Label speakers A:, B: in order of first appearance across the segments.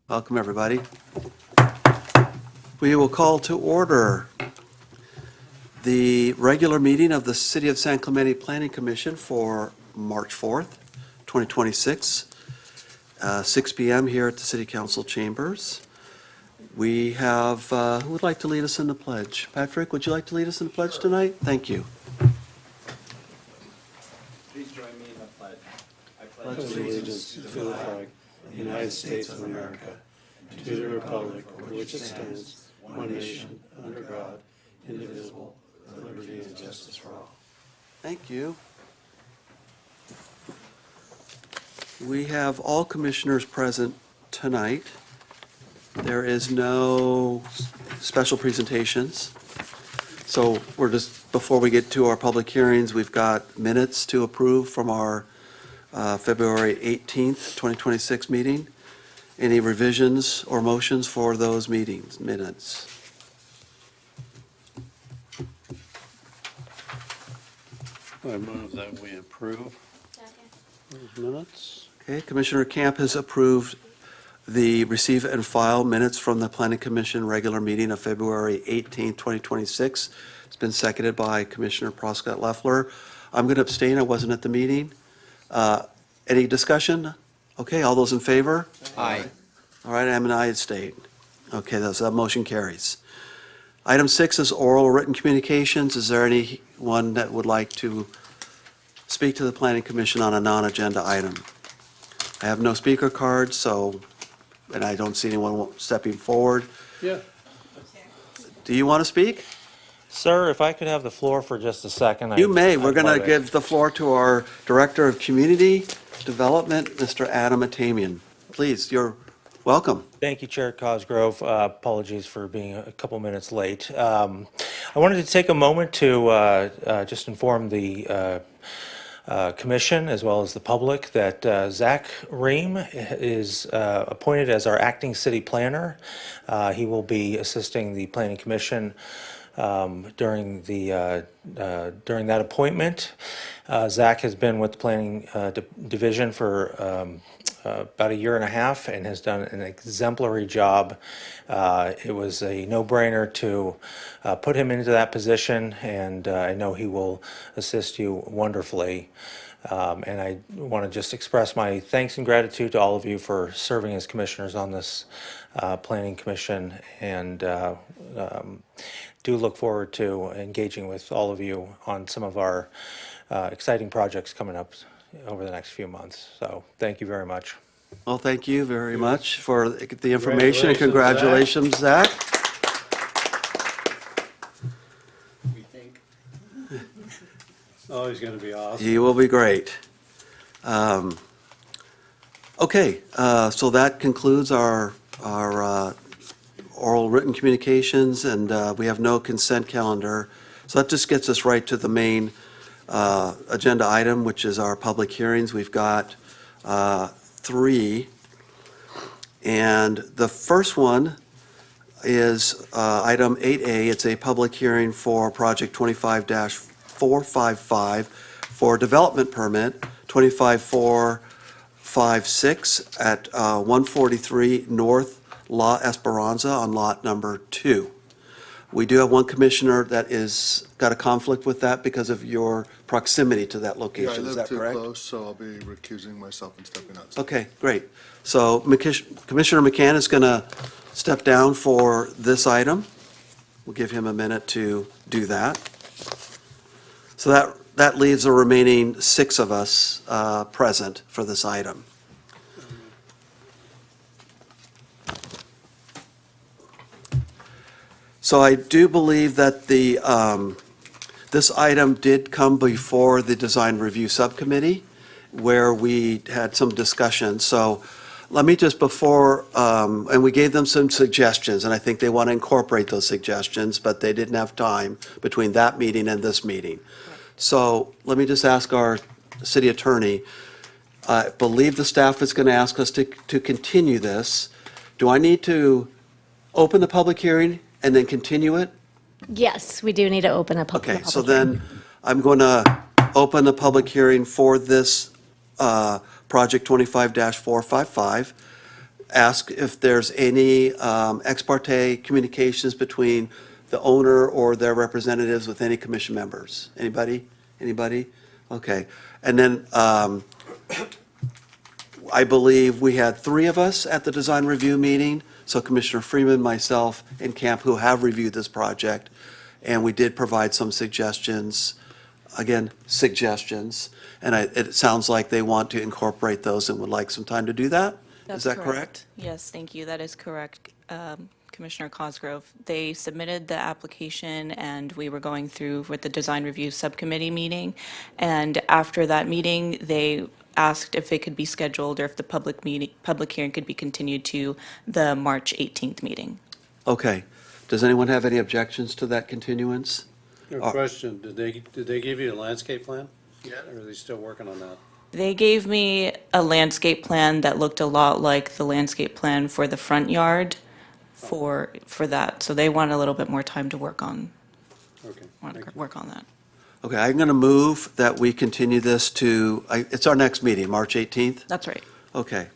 A: Welcome, everybody. We will call to order the regular meeting of the City of San Clemente Planning Commission for March 4th, 2026, 6 p.m. here at the City Council Chambers. We have, who would like to lead us in the pledge? Patrick, would you like to lead us in the pledge tonight? Thank you.
B: Please join me in the pledge. I
C: Pledge allegiance to the flag of the United States of America, and to the republic for which it stands, one nation, under God, indivisible, with liberty and justice for all.
A: Thank you. We have all commissioners present tonight. There is no special presentations. So we're just, before we get to our public hearings, we've got minutes to approve from our February 18th, 2026 meeting. Any revisions or motions for those meetings, minutes?
C: I move that we approve those minutes.
A: Okay, Commissioner Camp has approved the receive and file minutes from the Planning Commission regular meeting of February 18th, 2026. It's been seconded by Commissioner Proscott Leffler. I'm going to abstain, I wasn't at the meeting. Any discussion? Okay, all those in favor?
B: Aye.
A: All right, I'm an aye, abstain. Okay, that motion carries. Item 6 is oral written communications. Is there anyone that would like to speak to the Planning Commission on a non-agenda item? I have no speaker cards, and I don't see anyone stepping forward.
C: Yeah.
A: Do you want to speak?
D: Sir, if I could have the floor for just a second.
A: You may. We're
D: I'd
A: going
D: love
A: to
D: it.
A: give the floor to our Director of Community Development, Mr. Adam Atamian. Please, you're welcome.
D: Thank you, Chair Cosgrove. Apologies for being a couple minutes late. I wanted to take a moment to just inform the Commission as well as the public that Zach Ream is appointed as our acting city planner. He will be assisting the Planning Commission during that appointment. Zach has been with the Planning Division for about a year and a half and has done an exemplary job. It was a no-brainer to put him into that position, and I know he will assist you wonderfully. And I want to just express my thanks and gratitude to all of you for serving as commissioners on this Planning Commission, and do look forward to engaging with all of you on some of our exciting projects coming up over the next few months. So thank you very much.
A: Well, thank you very much for the information, and
C: Congratulations,
A: congratulations, Zach.
B: We think.
C: Oh, he's going to be awesome.
A: You will be great. Okay, so that concludes our oral written communications, and we have no consent calendar. So that just gets us right to the main agenda item, which is our public hearings. We've got 3. And the first one is item 8A. It's a public hearing for project 25-455 for development permit 25456 at 143 North La Esperanza on lot number 2. We do have one commissioner that is got a conflict with that because of your proximity to that
E: Yeah, I
A: location. Is
E: live
A: that
E: too
A: correct?
E: close, so I'll be recusing myself and stepping outside.
A: Okay, great. So Commissioner McCann is going to step down for this item. We'll give him a minute to do that. So that leaves the remaining 6 of us present for this item. So I do believe that this item did come before the Design Review Subcommittee, where we had some discussion. So let me just and we gave them some suggestions, and I think they want to incorporate those suggestions, but they didn't have time between that meeting and this meeting. So let me just ask our city attorney, I believe the staff is going to ask us to continue this. Do I need to open the public hearing and then continue it?
F: Yes, we do need to open a public.
A: Okay, so then I'm going to open the public hearing for this project 25-455. ask if there's any ex parte communications between the owner or their representatives with any commission members. Anybody? Anybody? Okay. And then I believe we had 3 of us at the design review meeting. So Commissioner Freeman, myself, and Camp, who have reviewed this project. And we did provide some suggestions, again, suggestions. And it sounds like they want to incorporate those and would like some time to do that. Is that correct?
G: Yes, thank you. That is correct, Commissioner Cosgrove. They submitted the application, and we were going through with the design review subcommittee meeting. And after that meeting, they asked if it could be scheduled or if the public hearing could be continued to the March 18th meeting.
A: Okay. Does anyone have any objections to that continuance?
C: A question, did they give you a landscape plan yet, or are they still working on that?
G: They gave me a landscape plan that looked a lot like the landscape plan for the front yard for that. So they want a little bit more time to work on
C: Okay, thank you.
G: that.
A: Okay, I'm going to move that we continue this to, it's our next meeting, March 18th?
G: That's right.
A: Okay.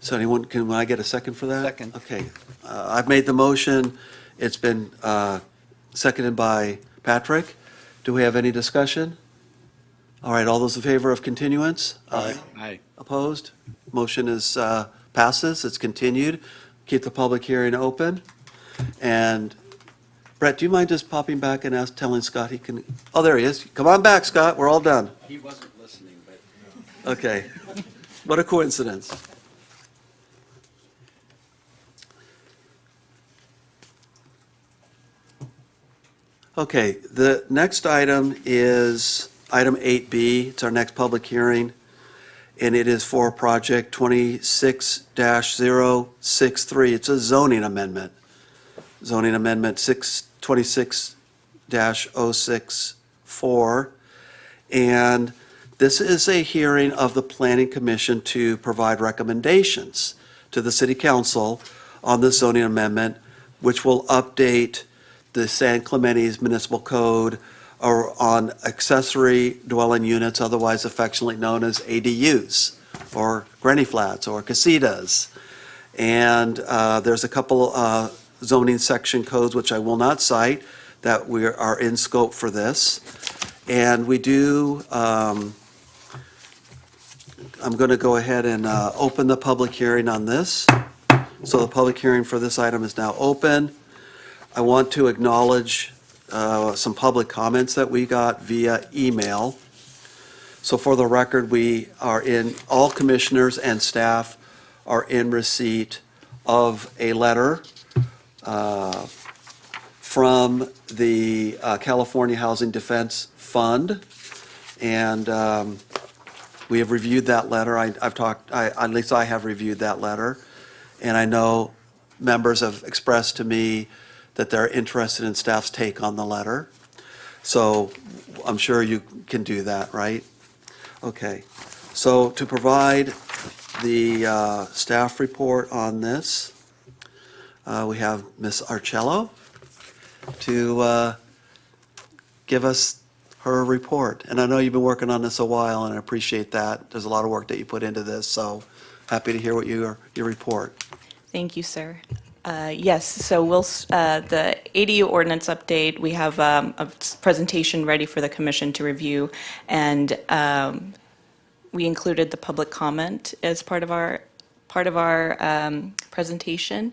A: So can I get a second for that?
B: Second.
A: Okay. I've made the motion. It's been seconded by Patrick. Do we have any discussion? All right, all those in favor of continuance?
B: Aye.
A: Opposed? Motion is, passes, it's continued. Keep the public hearing open. And Brett, do you mind just popping back and telling Scott he can, oh, there he is. Come on back, Scott, we're all done.
B: He wasn't listening, but
A: Okay. What a coincidence. Okay, the next item is item 8B. It's our next public hearing, and it is for project 26-063. It's a zoning amendment. Zoning amendment 26-064. And this is a hearing of the Planning Commission to provide recommendations to the City Council on this zoning amendment, which will update the San Clemente's Municipal Code or on accessory dwelling units, otherwise affectionately known as ADUs, or granny flats, or casitas. And there's a couple zoning section codes, which I will not cite, that are in scope for this. And we do, I'm going to go ahead and open the public hearing on this. So the public hearing for this item is now open. I want to acknowledge some public comments that we got via email. So for the record, all commissioners and staff are in receipt of a letter from the California Housing Defense Fund. And we have reviewed that letter. At least I have reviewed that letter. And I know members have expressed to me that they're interested in staff's take on the letter. So I'm sure you can do that, right? Okay. So to provide the staff report on this, we have Ms. Arcello to give us her report. And I know you've been working on this a while, and I appreciate that. There's a lot of work that you put into this, so happy to hear what your report.
G: Thank you, sir. Yes, so the ADU ordinance update, we have a presentation ready for the commission to review, and we included the public comment as part of our presentation.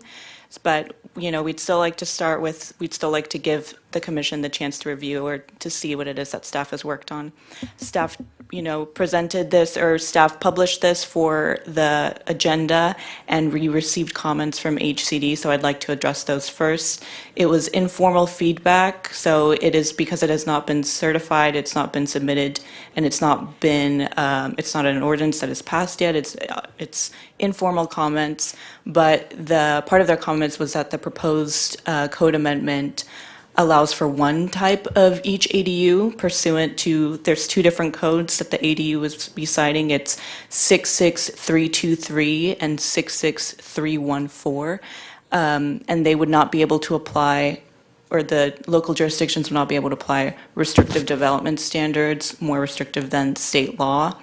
G: But, we'd still like to give the commission the chance to review or to see what it is that staff has worked on. Staff, presented this, or staff published this for the agenda, and we received comments from HCD, so I'd like to address those first. It was informal feedback, so it is because it has not been certified, it's not been submitted, and it's not an ordinance that is passed yet, it's informal comments, but the part of their comments was that the proposed code amendment allows for one type of each ADU pursuant to, there's 2 different codes that the ADU was citing. It's 66323 and 66314. And they would not be able to apply, or the local jurisdictions would not be able to apply restrictive development standards, more restrictive than state law.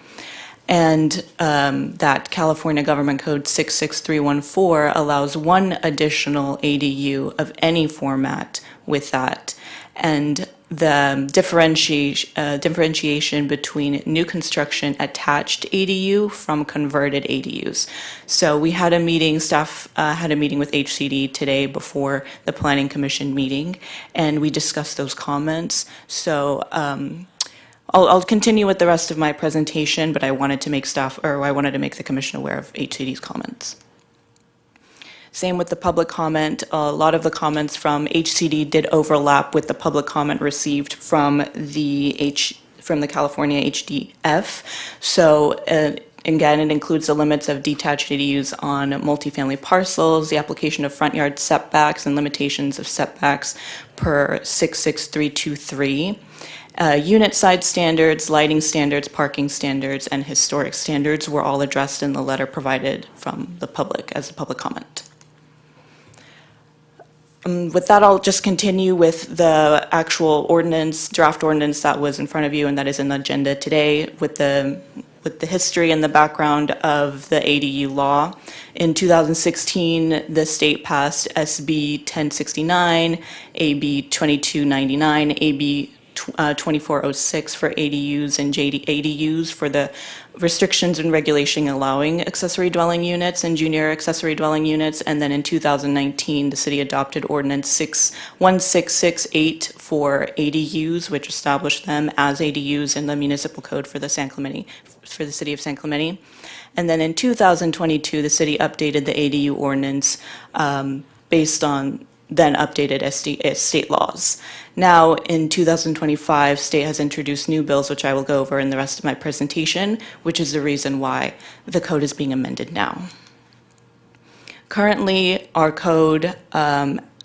G: and that California Government Code 66314 allows one additional ADU of any format with that. And the differentiation between new construction attached ADU from converted ADUs. So we had a meeting, staff had a meeting with HCD today before the Planning Commission meeting, and we discussed those comments. So I'll continue with the rest of my presentation, but I wanted to make the commission aware of HCD's comments. Same with the public comment. A lot of the comments from HCD did overlap with the public comment received from the California HDF. So again, it includes the limits of detached ADUs on multifamily parcels, the application of front yard setbacks and limitations of setbacks per 66323. Unit side standards, lighting standards, parking standards, and historic standards were all addressed in the letter provided from the public as a public comment. With that, I'll just continue with the actual ordinance, draft ordinance that was in front of you and that is in the agenda today with the history and the background of the ADU law. In 2016, the state passed SB 1069, AB 2299, AB 2406 for ADUs and ADUs for the restrictions and regulation allowing accessory dwelling units and junior accessory dwelling units. And then in 2019, the city adopted ordinance 1668 for ADUs, which established them as ADUs in the municipal code for the city of San Clemente. And then in 2022, the city updated the ADU ordinance based on then updated state laws. Now, in 2025, state has introduced new bills, which I will go over in the rest of my presentation, which is the reason why the code is being amended now. Currently, our code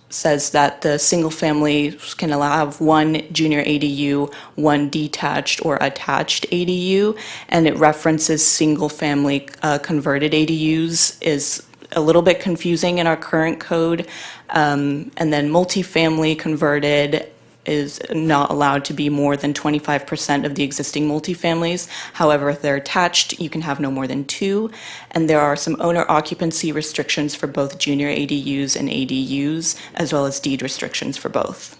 G: says that the single family can have one junior ADU, one detached or attached ADU, and it references single family converted ADUs is a little bit confusing in our current code. And then multifamily converted is not allowed to be more than 25% of the existing multifamilies. However, if they're attached, you can have no more than two. And there are some owner occupancy restrictions for both junior ADUs and ADUs, as well as deed restrictions for both.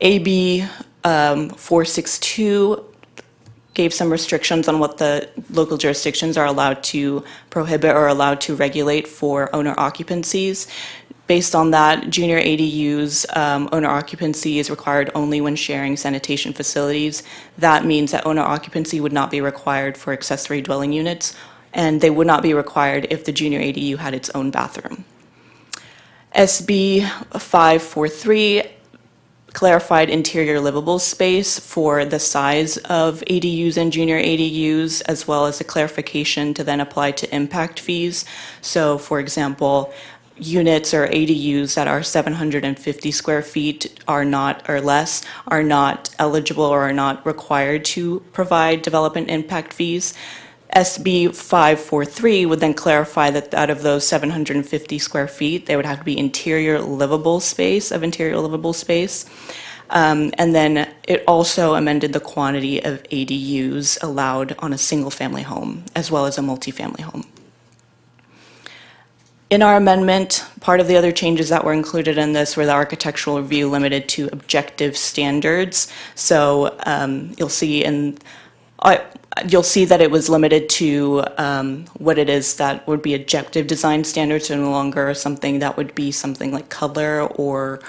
G: AB 462 gave some restrictions on what the local jurisdictions are allowed to prohibit or allowed to regulate for owner occupancies. Based on that, junior ADUs, owner occupancy is required only when sharing sanitation facilities. That means that owner occupancy would not be required for accessory dwelling units, and they would not be required if the junior ADU had its own bathroom. SB 543 clarified interior livable space for the size of ADUs and junior ADUs, as well as a clarification to then apply to impact fees. So, for example, units or ADUs that are 750 square feet or less are not eligible or are not required to provide development impact fees. SB 543 would then clarify that out of those 750 square feet, they would have to be interior livable space. And then it also amended the quantity of ADUs allowed on a single family home, as well as a multifamily home. In our amendment, part of the other changes that were included in this were the architectural review limited to objective standards. So you'll see that it was limited to what it is that would be objective design standards, so no longer something that would be something like color or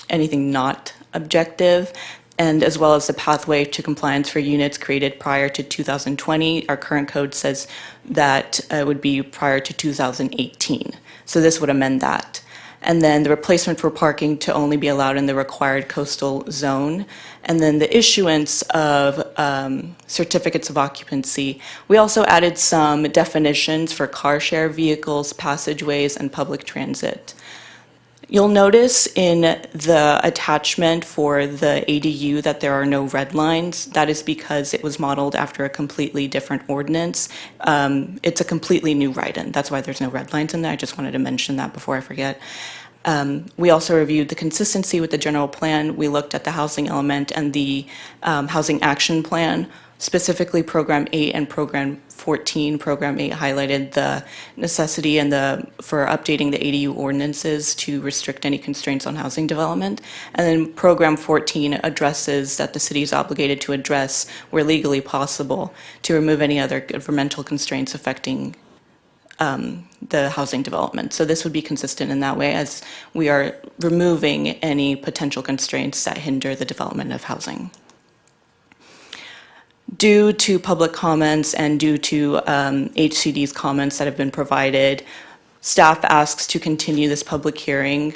G: anything not objective. And as well as the pathway to compliance for units created prior to 2020. Our current code says that it would be prior to 2018. So this would amend that. And then the replacement for parking to only be allowed in the required coastal zone. And then the issuance of certificates of occupancy. We also added some definitions for car share vehicles, passageways, and public transit. You'll notice in the attachment for the ADU that there are no red lines. That is because it was modeled after a completely different ordinance. It's a completely new write-in. That's why there's no red lines in there. I just wanted to mention that before I forget. We also reviewed the consistency with the general plan. We looked at the housing element and the housing action plan specifically Program 8 and Program 14. Program 8 highlighted the necessity for updating the ADU ordinances to restrict any constraints on housing development. And then Program 14 addresses that the city is obligated to address, where legally possible, to remove any other governmental constraints affecting the housing development. So this would be consistent in that way, as we are removing any potential constraints that hinder the development of housing. Due to public comments and due to HCD's comments that have been provided, staff asks to continue this public hearing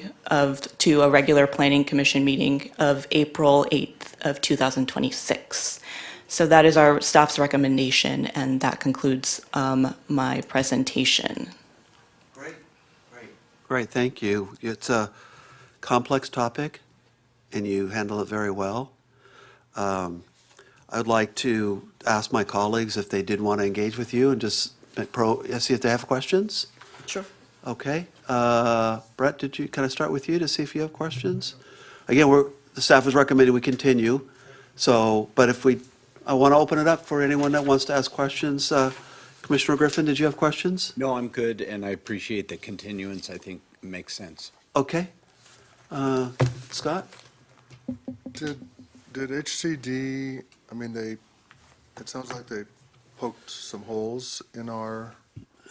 G: to a regular planning commission meeting of April 8th of 2026. So that is our staff's recommendation, and that concludes my presentation.
A: Great, thank you. It's a complex topic, and you handle it very well. I'd like to ask my colleagues if they did want to engage with you and just see if they have questions.
G: Sure.
A: Okay. Brett, can I start with you to see if you have questions? Again, the staff was recommending we continue, but I want to open it up for anyone that wants to ask questions. Commissioner Griffin, did you have questions?
B: No, I'm good, and I appreciate the continuance. I think makes sense.
A: Okay. Scott?
E: Did HCD, I mean, it sounds like they poked some holes in our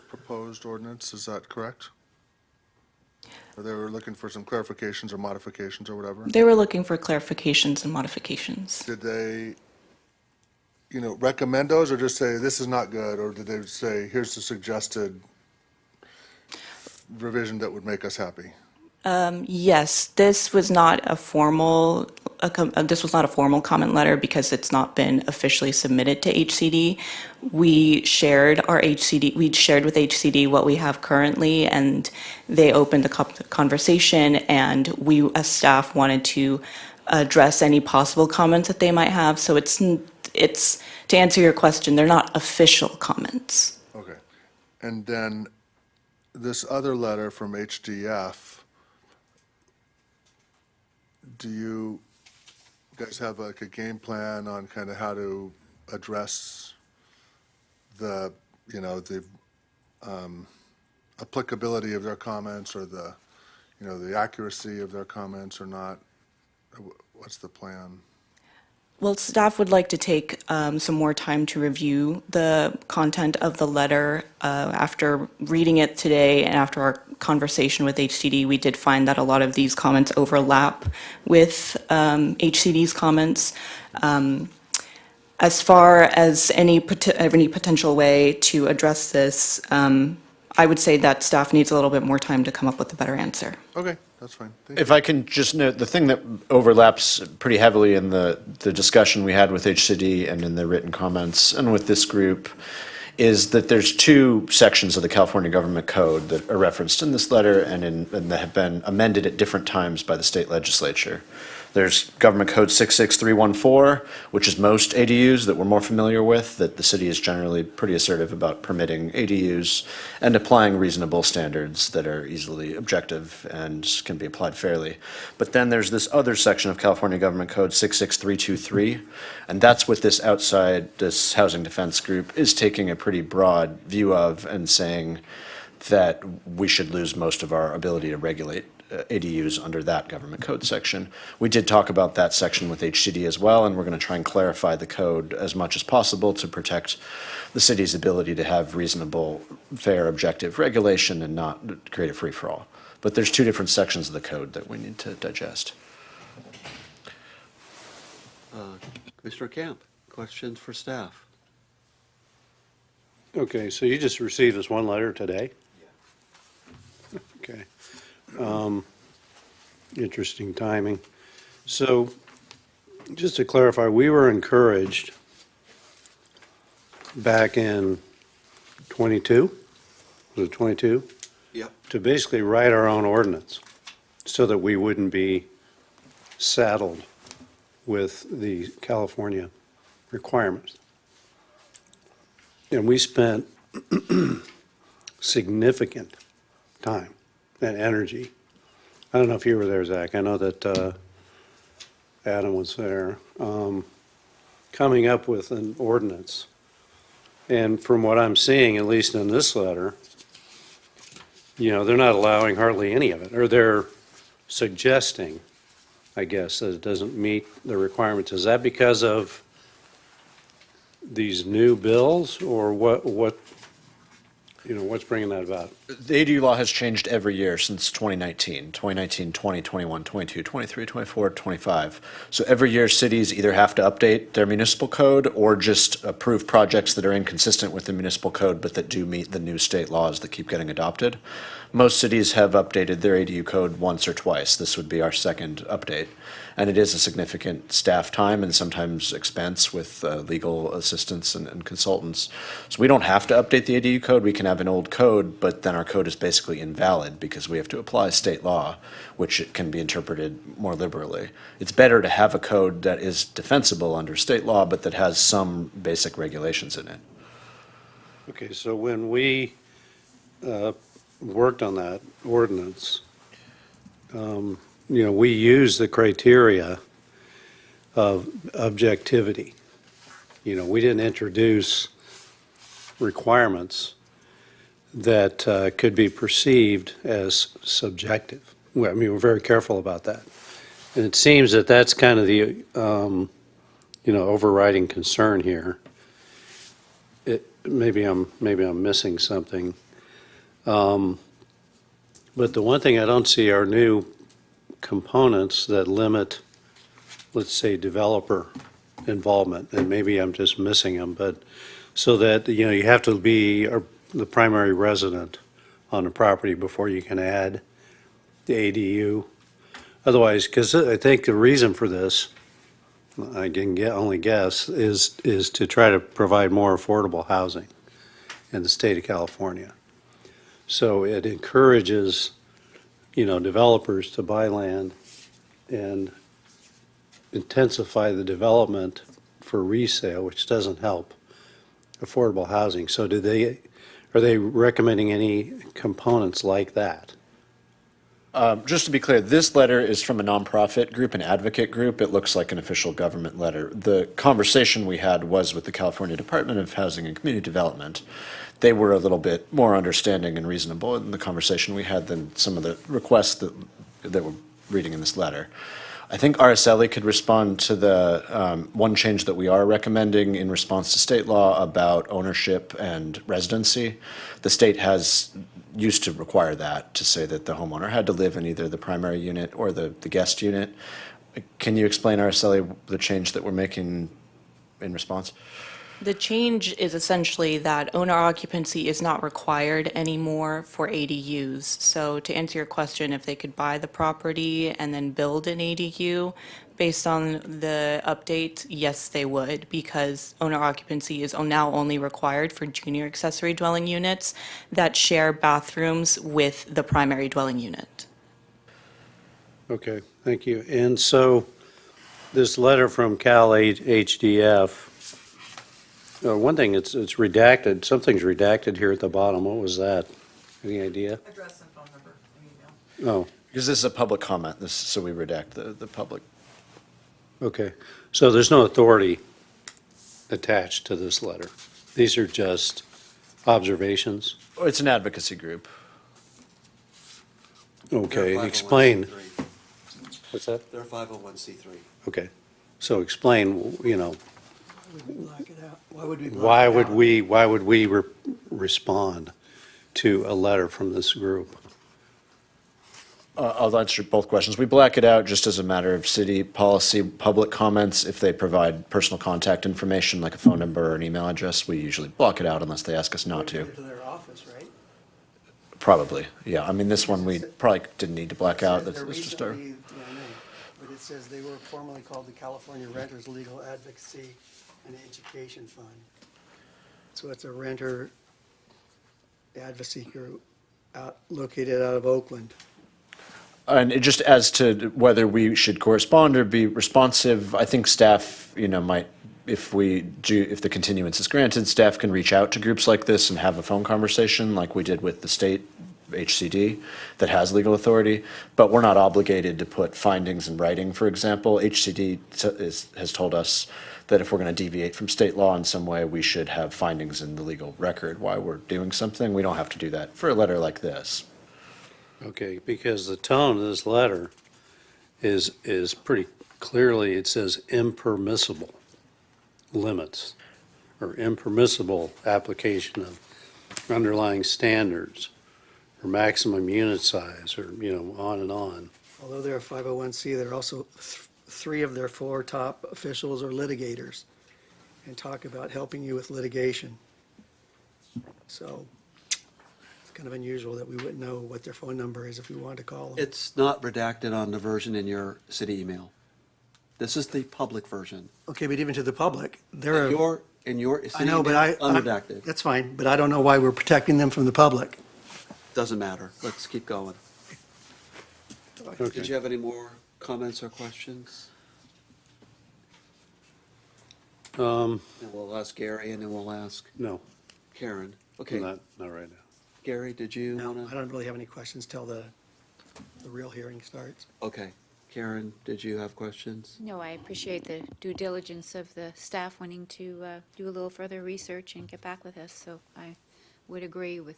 E: proposed ordinance, is that correct? Or they were looking for some clarifications or modifications or whatever?
G: They were looking for clarifications and modifications.
E: Did they, recommend those or just say, this is not good? Or did they say, here's the suggested revision that would make us happy?
G: Yes, this was not a formal comment letter because it's not been officially submitted to HCD. We shared with HCD what we have currently, and they opened the conversation, and we as staff wanted to address any possible comments that they might have. So it's to answer your question, they're not official comments.
E: Okay. And then this other letter from HDF, do you guys have like a game plan on kind of how to address the applicability of their comments or the accuracy of their comments or not? What's the plan?
G: Well, staff would like to take some more time to review the content of the letter. After reading it today and after our conversation with HCD, we did find that a lot of these comments overlap with HCD's comments. As far as any potential way to address this, I would say that staff needs a little bit more time to come up with a better answer.
E: Okay, that's fine. Thank you.
H: If I can just note, the thing that overlaps pretty heavily in the discussion we had with HCD and in the written comments and with this group is that there's two sections of the California Government Code that are referenced in this letter and that have been amended at different times by the state legislature. There's Government Code 66314, which is most ADUs that we're more familiar with, that the city is generally pretty assertive about permitting ADUs and applying reasonable standards that are easily objective and can be applied fairly. But then there's this other section of California Government Code 66323, and that's what this housing defense group is taking a pretty broad view of and saying that we should lose most of our ability to regulate ADUs under that government code section. We did talk about that section with HCD as well, and we're going to try and clarify the code as much as possible to protect the city's ability to have reasonable, fair, objective regulation and not create a free-for-all. But there's two different sections of the code that we need to digest.
A: Commissioner Camp, questions for staff?
C: Okay, so you just received this one letter today? Yeah. Okay. Interesting timing. So, just to clarify, we were encouraged back in 22, was it 22?
A: Yep.
C: To basically write our own ordinance so that we wouldn't be saddled with the California requirements. And we spent significant time and energy. I don't know if you were there, Zach. I know that Adam was there. coming up with an ordinance. And from what I'm seeing, at least in this letter, they're not allowing hardly any of it, or they're suggesting, I guess, that it doesn't meet the requirements. Is that because of these new bills, or what's bringing that about?
H: The ADU law has changed every year since 2019, 2019, 20, 21, 22, 23, 24, 25. So every year, cities either have to update their municipal code or just approve projects that are inconsistent with the municipal code, but that do meet the new state laws that keep getting adopted. Most cities have updated their ADU code once or twice. This would be our second update. And it is a significant staff time and sometimes expense with legal assistants and consultants. So we don't have to update the ADU code. We can have an old code, but then our code is basically invalid because we have to apply state law, which it can be interpreted more liberally. It's better to have a code that is defensible under state law, but that has some basic regulations in it.
C: Okay, so when we worked on that ordinance, we used the criteria of objectivity. We didn't introduce requirements that could be perceived as subjective. Well, we're very careful about that. And it seems that that's kind of the, overriding concern here. Maybe I'm missing something. But the one thing I don't see are new components that limit, let's say, developer involvement, and maybe I'm just missing them, but so that, you have to be the primary resident on the property before you can add the ADU. Otherwise, because I think the reason for this, I can only guess, is to try to provide more affordable housing in the state of California. So it encourages, developers to buy land and intensify the development for resale, which doesn't help affordable housing. So are they recommending any components like that?
H: Just to be clear, this letter is from a nonprofit group, an advocate group. It looks like an official government letter. The conversation we had was with the California Department of Housing and Community Development. They were a little bit more understanding and reasonable in the conversation we had than some of the requests that we're reading in this letter. I think Araceli could respond to the one change that we are recommending in response to state law about ownership and residency. The state used to require that, to say that the homeowner had to live in either the primary unit or the guest unit. Can you explain, Araceli, the change that we're making in response?
G: The change is essentially that owner occupancy is not required anymore for ADUs. So to answer your question, if they could buy the property and then build an ADU, based on the update, yes, they would, because owner occupancy is now only required for junior accessory dwelling units that share bathrooms with the primary dwelling unit.
C: Okay, thank you. And so this letter from Cal HDF, one thing, it's redacted, something's redacted here at the bottom. What was that? Any idea?
I: Address and phone number and email.
C: Oh,
H: Because this is a public comment, so we redact the public.
C: okay. So there's no authority attached to this letter. These are just observations?
H: Oh, it's an advocacy group.
C: Okay,
A: They're a
C: explain.
A: 501c3.
C: What's that?
A: They're 501c3.
C: Okay. So explain,
I: Why would we block
C: why
I: it
C: would
I: out?
C: we respond to a letter from this group?
H: I'll answer both questions. We black it out just as a matter of city policy. Public comments, if they provide personal contact information like a phone number or an email address, we usually block it out unless they ask us not to.
I: To their office, right?
H: Probably, yeah. I mean, this one we probably didn't need to black out.
I: They're
H: That's just our.
I: recently, I know, but it says they were formerly called the California Renters Legal Advocacy and Education Fund. So it's a renter advocacy group located out of Oakland.
H: And just as to whether we should correspond or be responsive, I think staff, might, if the continuance is granted, staff can reach out to groups like this and have a phone conversation like we did with the state HCD that has legal authority, but we're not obligated to put findings in writing, for example. HCD has told us that if we're going to deviate from state law in some way, we should have findings in the legal record why we're doing something. We don't have to do that for a letter like this.
C: Okay, because the tone of this letter is pretty clearly, it says impermissible limits or impermissible application of underlying standards or maximum unit size or, on and on.
I: Although they're a 501c, they're also, three of their four top officials are litigators and talk about helping you with litigation. So it's kind of unusual that we wouldn't know what their phone number is if we wanted to call them.
A: It's not redacted on the version in your city email. This is the public version.
I: Okay, but even to the public, they're,
A: In your
I: I
A: city
I: know, but
A: email, unredacted.
I: that's fine, but I don't know why we're protecting them from the public.
A: Doesn't matter. Let's keep going. Did you have any more comments or questions? And we'll ask Gary and then we'll ask
C: No,
A: Karen. Okay,
C: not right now.
A: Gary, did you
I: No,
A: want
I: I
A: to?
I: don't really have any questions till the real hearing starts.
A: Okay. Karen, did you have questions?
J: No, I appreciate the due diligence of the staff wanting to do a little further research and get back with us, so I would agree with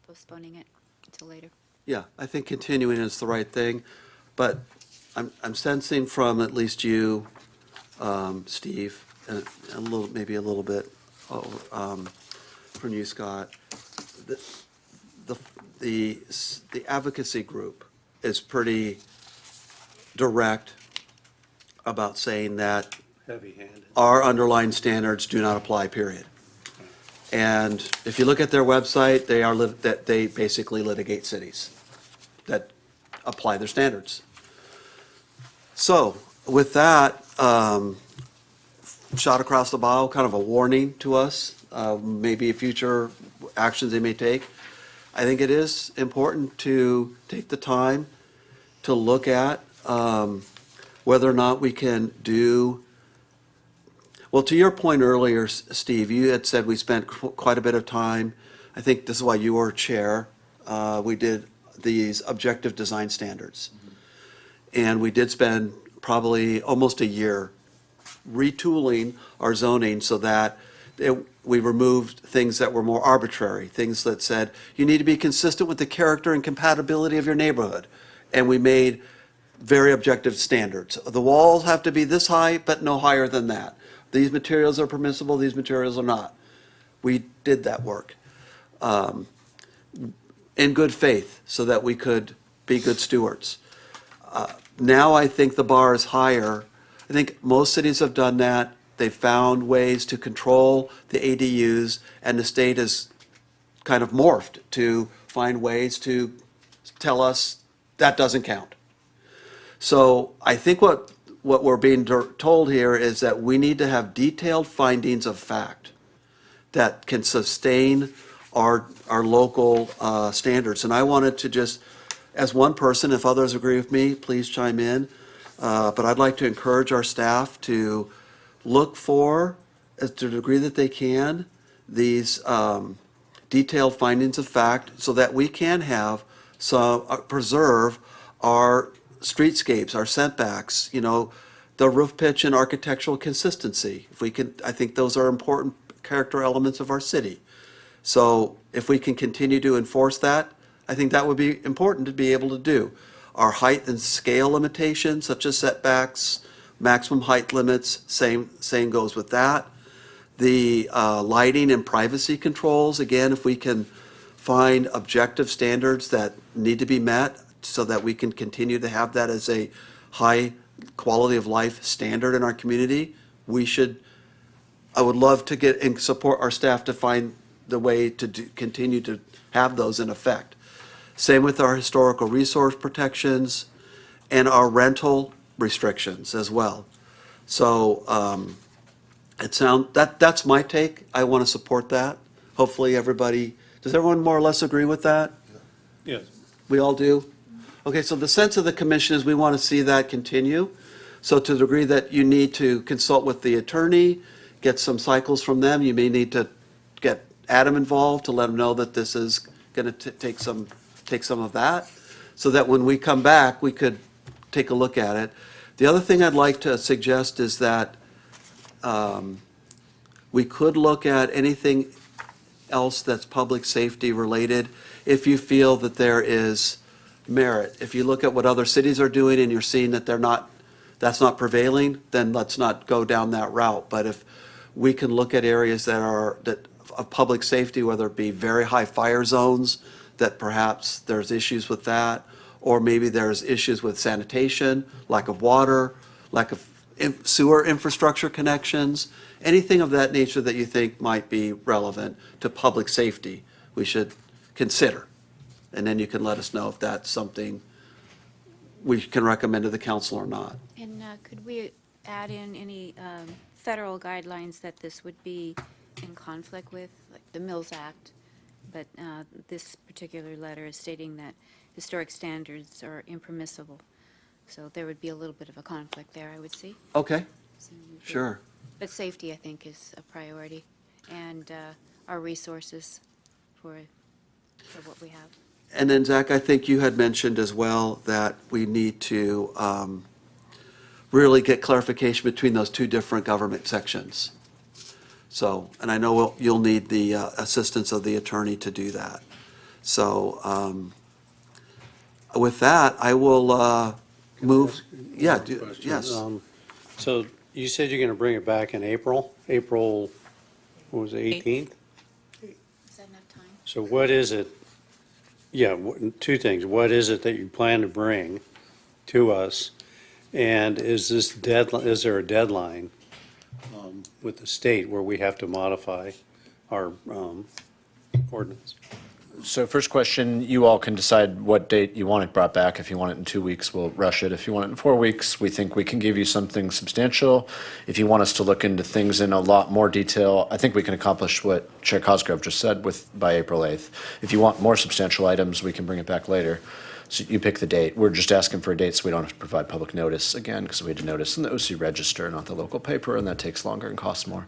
J: postponing it until later.
A: Yeah, I think continuing is the right thing, but I'm sensing from at least you, Steve, and maybe a little bit from you, Scott, the advocacy group is pretty direct about saying that
C: Heavy-handed.
A: our underlying standards do not apply, period. And if you look at their website, they basically litigate cities that apply their standards. So with that, shot across the bow, kind of a warning to us, maybe future actions they may take. I think it is important to take the time to look at whether or not we can do, well, to your point earlier, Steve, you had said we spent quite a bit of time, I think this is why you were chair, we did these objective design standards. And we did spend probably almost a year retooling our zoning so that we removed things that were more arbitrary, things that said, you need to be consistent with the character and compatibility of your neighborhood. And we made very objective standards. The walls have to be this high, but no higher than that. These materials are permissible, these materials are not. We did that work in good faith so that we could be good stewards. Now I think the bar is higher. I think most cities have done that. They've found ways to control the ADUs, and the state has kind of morphed to find ways to tell us that doesn't count. So I think what we're being told here is that we need to have detailed findings of fact that can sustain our local standards. And I wanted to just, as one person, if others agree with me, please chime in. But I'd like to encourage our staff to look for, to the degree that they can, these detailed findings of fact so that we can have some, preserve our streetscapes, our setbacks, the roof pitch and architectural consistency. If we can, I think those are important character elements of our city. So if we can continue to enforce that, I think that would be important to be able to do. Our height and scale limitations, such as setbacks, maximum height limits, same goes with that. The lighting and privacy controls, again, if we can find objective standards that need to be met so that we can continue to have that as a high quality of life standard in our community, I would love to get and support our staff to find the way to continue to have those in effect. Same with our historical resource protections and our rental restrictions as well. So that's my take. I want to support that. Hopefully everybody, does everyone more or less agree with that?
C: Yes.
A: We all do? Okay, so the sense of the commission is we want to see that continue. So to the degree that you need to consult with the attorney, get some cycles from them, you may need to get Adam involved to let him know that this is going to take some take some of that, so that when we come back, we could take a look at it. The other thing I'd like to suggest is that we could look at anything else that's public safety related, if you feel that there is merit. If you look at what other cities are doing and you're seeing that that's not prevailing, then let's not go down that route. But if we can look at areas that of public safety, whether it be very high fire zones, that perhaps there's issues with that, or maybe there's issues with sanitation, lack of water, lack of sewer infrastructure connections, anything of that nature that you think might be relevant to public safety, we should consider. And then you can let us know if that's something we can recommend to the council or not.
J: And could we add in any federal guidelines that this would be in conflict with, like the Mills Act? But this particular letter is stating that historic standards are impermissible. So there would be a little bit of a conflict there, I would see.
A: Okay,
J: So we could-
A: sure.
J: But safety, I think, is a priority, and our resources for what we have.
A: And then Zach, I think you had mentioned as well that we need to really get clarification between those two different government sections. So, and I know you'll need the assistance of the attorney to do that. So with that, I will move, yeah,
C: Question.
A: yes.
C: So you said you're gonna bring it back in April, what was it, 18th?
J: Is that enough time?
C: So what is it? Yeah, two things. What is it that you plan to bring to us? And is there a deadline with the state where we have to modify our ordinance?
H: So first question, you all can decide what date you want it brought back. If you want it in 2 weeks, we'll rush it. If you want it in 4 weeks, we think we can give you something substantial. If you want us to look into things in a lot more detail, I think we can accomplish what Chair Cosgrove just said by April 8th. If you want more substantial items, we can bring it back later. So you pick the date. We're just asking for a date so we don't have to provide public notice again, because we had to notice in the OC Register, not the local paper, and that takes longer and costs more.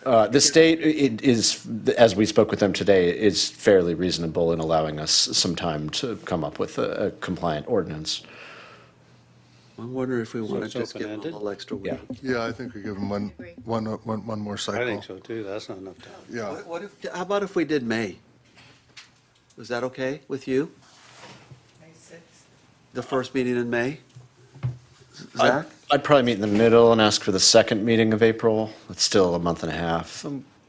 H: The state, it is, as we spoke with them today, is fairly reasonable in allowing us some time to come up with a compliant ordinance.
A: I'm wondering if we want to
C: it's
A: just give them a
C: open-ended?
A: little extra week.
H: Yeah.
E: Yeah, I think we give them
J: Agree.
E: one more cycle.
C: I think so too. That's not enough time.
E: Yeah.
A: What if, how about if we did May? Was that okay with you?
I: May 6th.
A: The first meeting in May? Zach?
H: I'd probably meet in the middle and ask for the second meeting of April. It's still a month and a half.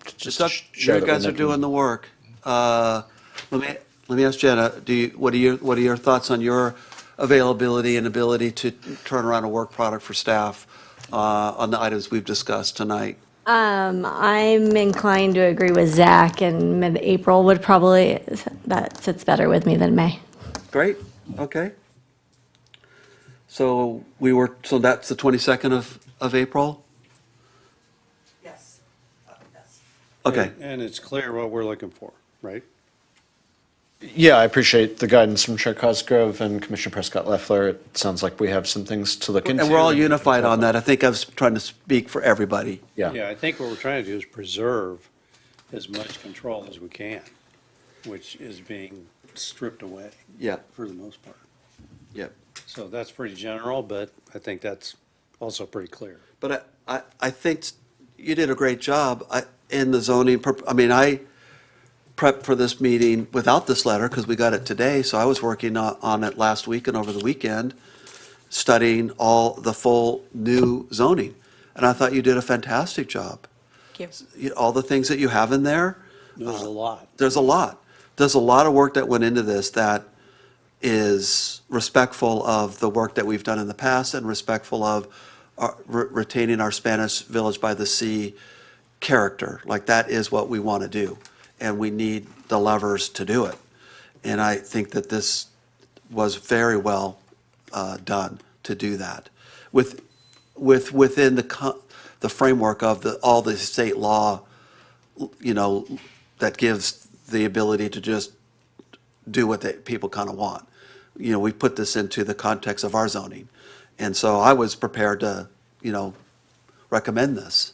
A: It's up, you guys are doing the work. Let me ask Jenna, what are your thoughts on your availability and ability to turn around a work product for staff on the items we've discussed tonight?
F: I'm inclined to agree with Zach, and mid-April would probably, that sits better with me than May.
A: Great, okay. So so that's the 22nd of April?
I: Yes. Yes.
A: Okay,
C: And it's clear what we're looking for, right?
H: Yeah, I appreciate the guidance from Chair Cosgrove and Commissioner Prescott Leffler. It sounds like we have some things to look into.
A: and we're all unified on that. I think I was trying to speak for everybody.
H: Yeah.
C: Yeah, I think what we're trying to do is preserve as much control as we can, which is being stripped away
A: Yeah,
C: for the most part.
A: yeah.
C: So that's pretty general, but I think that's also pretty clear.
A: But I think you did a great job in the zoning. I prepped for this meeting without this letter because we got it today, so I was working on it last week and over the weekend, studying the full new zoning. And I thought you did a fantastic job.
G: Thank you.
A: All the things that you have in there,
C: There's a lot.
A: there's a lot. There's a lot of work that went into this that is respectful of the work that we've done in the past and respectful of retaining our Spanish Village by the Sea character. Like, that is what we want to do, and we need the levers to do it. And I think that this was very well done to do that within the framework of all the state law, that gives the ability to just do what people kind of want. We put this into the context of our zoning. And so I was prepared to, recommend this.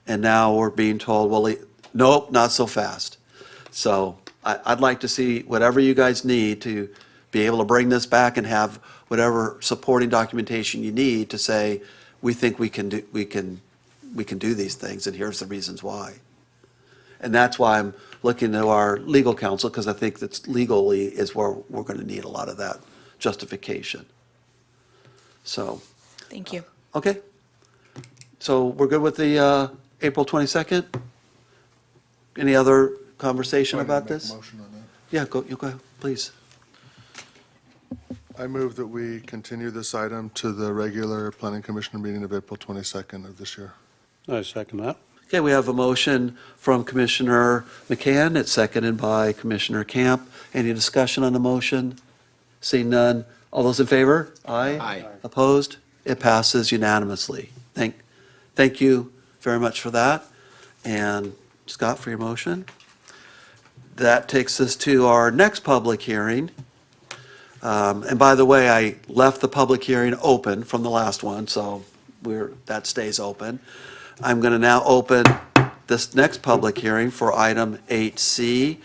A: And now we're being told, well, nope, not so fast. So I'd like to see whatever you guys need to be able to bring this back and have whatever supporting documentation you need to say, we think we can do these things, and here's the reasons why. And that's why I'm looking to our legal counsel, because I think that's legally is where we're going to need a lot of that justification. So,
G: Thank you.
A: okay. So we're good with the April 22nd? Any other conversation about
E: Make a
A: this?
E: motion on that.
A: Yeah, you go, please.
E: I move that we continue this item to the regular planning commissioner meeting of April 22nd of this year.
C: I second that.
A: Okay, we have a motion from Commissioner McCann. It's seconded by Commissioner Camp. Any discussion on the motion? Seeing none. All those in favor? Aye.
B: Aye.
A: Opposed? It passes unanimously. Thank you very much for that. And Scott, for your motion. That takes us to our next public hearing. And by the way, I left the public hearing open from the last one, so that stays open. I'm going to now open this next public hearing for item 8C.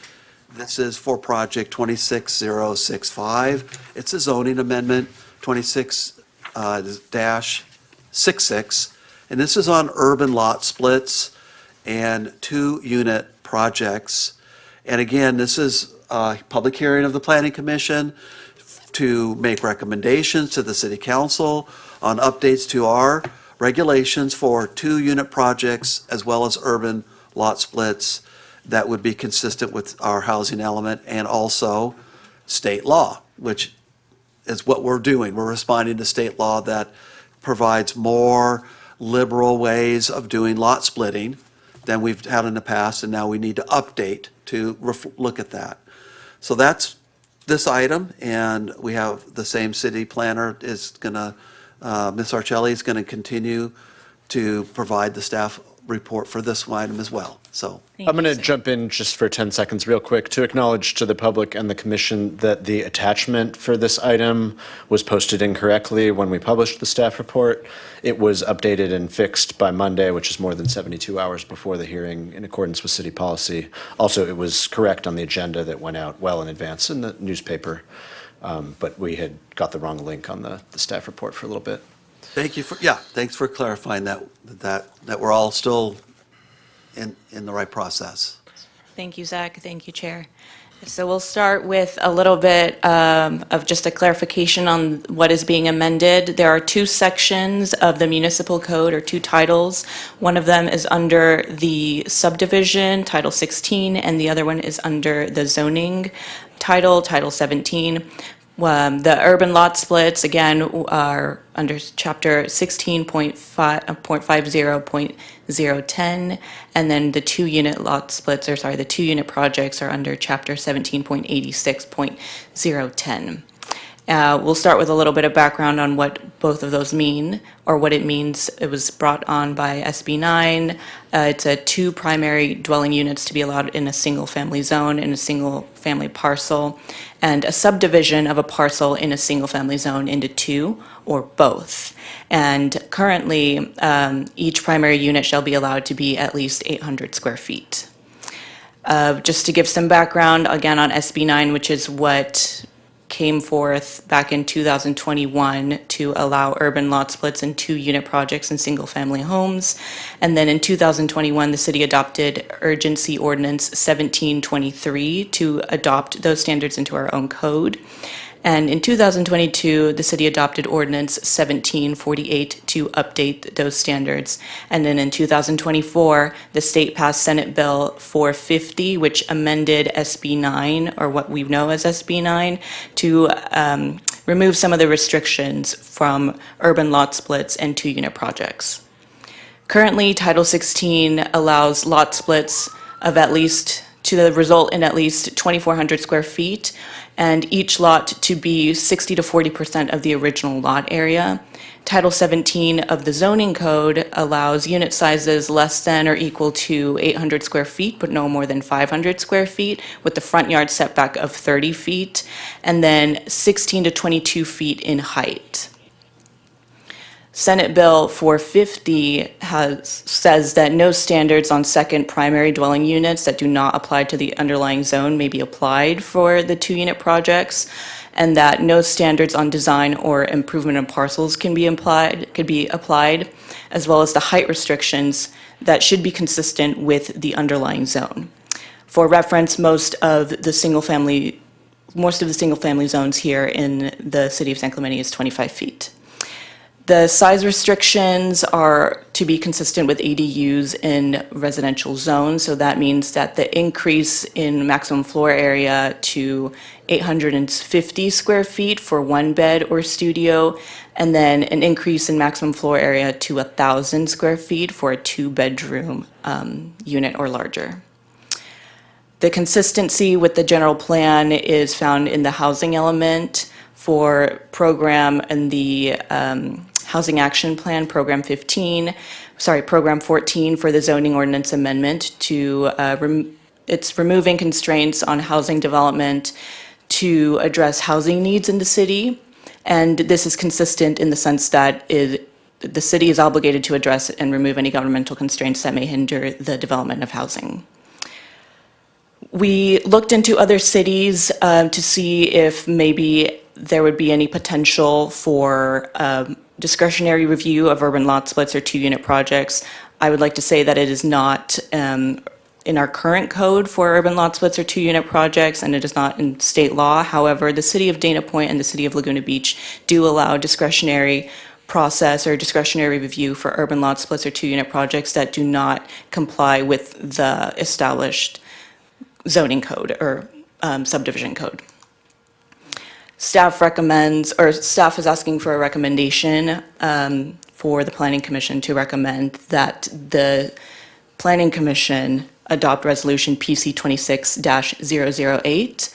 A: This is for project 26065. It's a zoning amendment, 26-66, and this is on urban lot splits and 2-unit projects. And again, this is a public hearing of the Planning Commission to make recommendations to the City Council on updates to our regulations for 2-unit projects as well as urban lot splits that would be consistent with our housing element and also state law, which is what we're doing. We're responding to state law that provides more liberal ways of doing lot splitting than we've had in the past, and now we need to update to look at that. So that's this item, and we have the same city planner is going to, Ms. Arcelli is going to continue to provide the staff report for this item as well. So
H: I'm going to jump in just for 10 seconds real quick to acknowledge to the public and the commission that the attachment for this item was posted incorrectly when we published the staff report. It was updated and fixed by Monday, which is more than 72 hours before the hearing in accordance with city policy. Also, it was correct on the agenda that went out well in advance in the newspaper, but we had got the wrong link on the staff report for a little bit.
A: thanks for clarifying that we're all still in the right process.
G: Thank you, Zach. Thank you, Chair. So we'll start with a little bit of just a clarification on what is being amended. There are 2 sections of the municipal code, or 2 titles. One of them is under the subdivision, Title 16, and the other one is under the zoning title, Title 17. The urban lot splits, again, are under Chapter 16.50.010, and then the 2-unit lot splits, the 2-unit projects are under Chapter 17.86.010. We'll start with a little bit of background on what both of those mean, or what it means. It was brought on by SB 9. It's 2 primary dwelling units to be allowed in a single-family zone in a single-family parcel, and a subdivision of a parcel in a single-family zone into 2 or both. And currently, each primary unit shall be allowed to be at least 800 square feet. Just to give some background, again, on SB 9, which is what came forth back in 2021 to allow urban lot splits in 2-unit projects and single-family homes. And then in 2021, the city adopted Urgency Ordinance 1723 to adopt those standards into our own code. And in 2022, the city adopted Ordinance 1748 to update those standards. And then in 2024, the state passed Senate Bill 450, which amended SB 9, or what we know as SB 9, to remove some of the restrictions from urban lot splits and 2-unit projects. Currently, Title 16 allows lot splits of to result in at least 2,400 square feet, and each lot to be 60 to 40% of the original lot area. Title 17 of the zoning code allows unit sizes less than or equal to 800 square feet, but no more than 500 square feet, with the front yard setback of 30 feet, and then 16 to 22 feet in height. Senate Bill 450 says that no standards on second primary dwelling units that do not apply to the underlying zone may be applied for the 2-unit projects, and that no standards on design or improvement of parcels could be applied, as well as the height restrictions that should be consistent with the underlying zone. For reference, most of the single-family zones here in the city of San Clemente is 25 feet. The size restrictions are to be consistent with ADUs in residential zones, so that means that the increase in maximum floor area to 850 square feet for 1-bed or studio, and then an increase in maximum floor area to 1,000 square feet for a 2-bedroom unit or larger. The consistency with the general plan is found in the housing element for program and the Housing Action Plan, Program 14 for the zoning ordinance amendment to, it's removing constraints on housing development to address housing needs in the city. And this is consistent in the sense that the city is obligated to address and remove any governmental constraints that may hinder the development of housing. We looked into other cities to see if maybe there would be any potential for discretionary review of urban lot splits or 2-unit projects. I would like to say that it is not in our current code for urban lot splits or 2-unit projects, and it is not in state law. However, the city of Dana Point and the city of Laguna Beach do allow discretionary process or discretionary review for urban lot splits or 2-unit projects that do not comply with the established zoning code or subdivision code. Staff is asking for a recommendation for the Planning Commission to recommend that the Planning Commission adopt Resolution PC 26-008,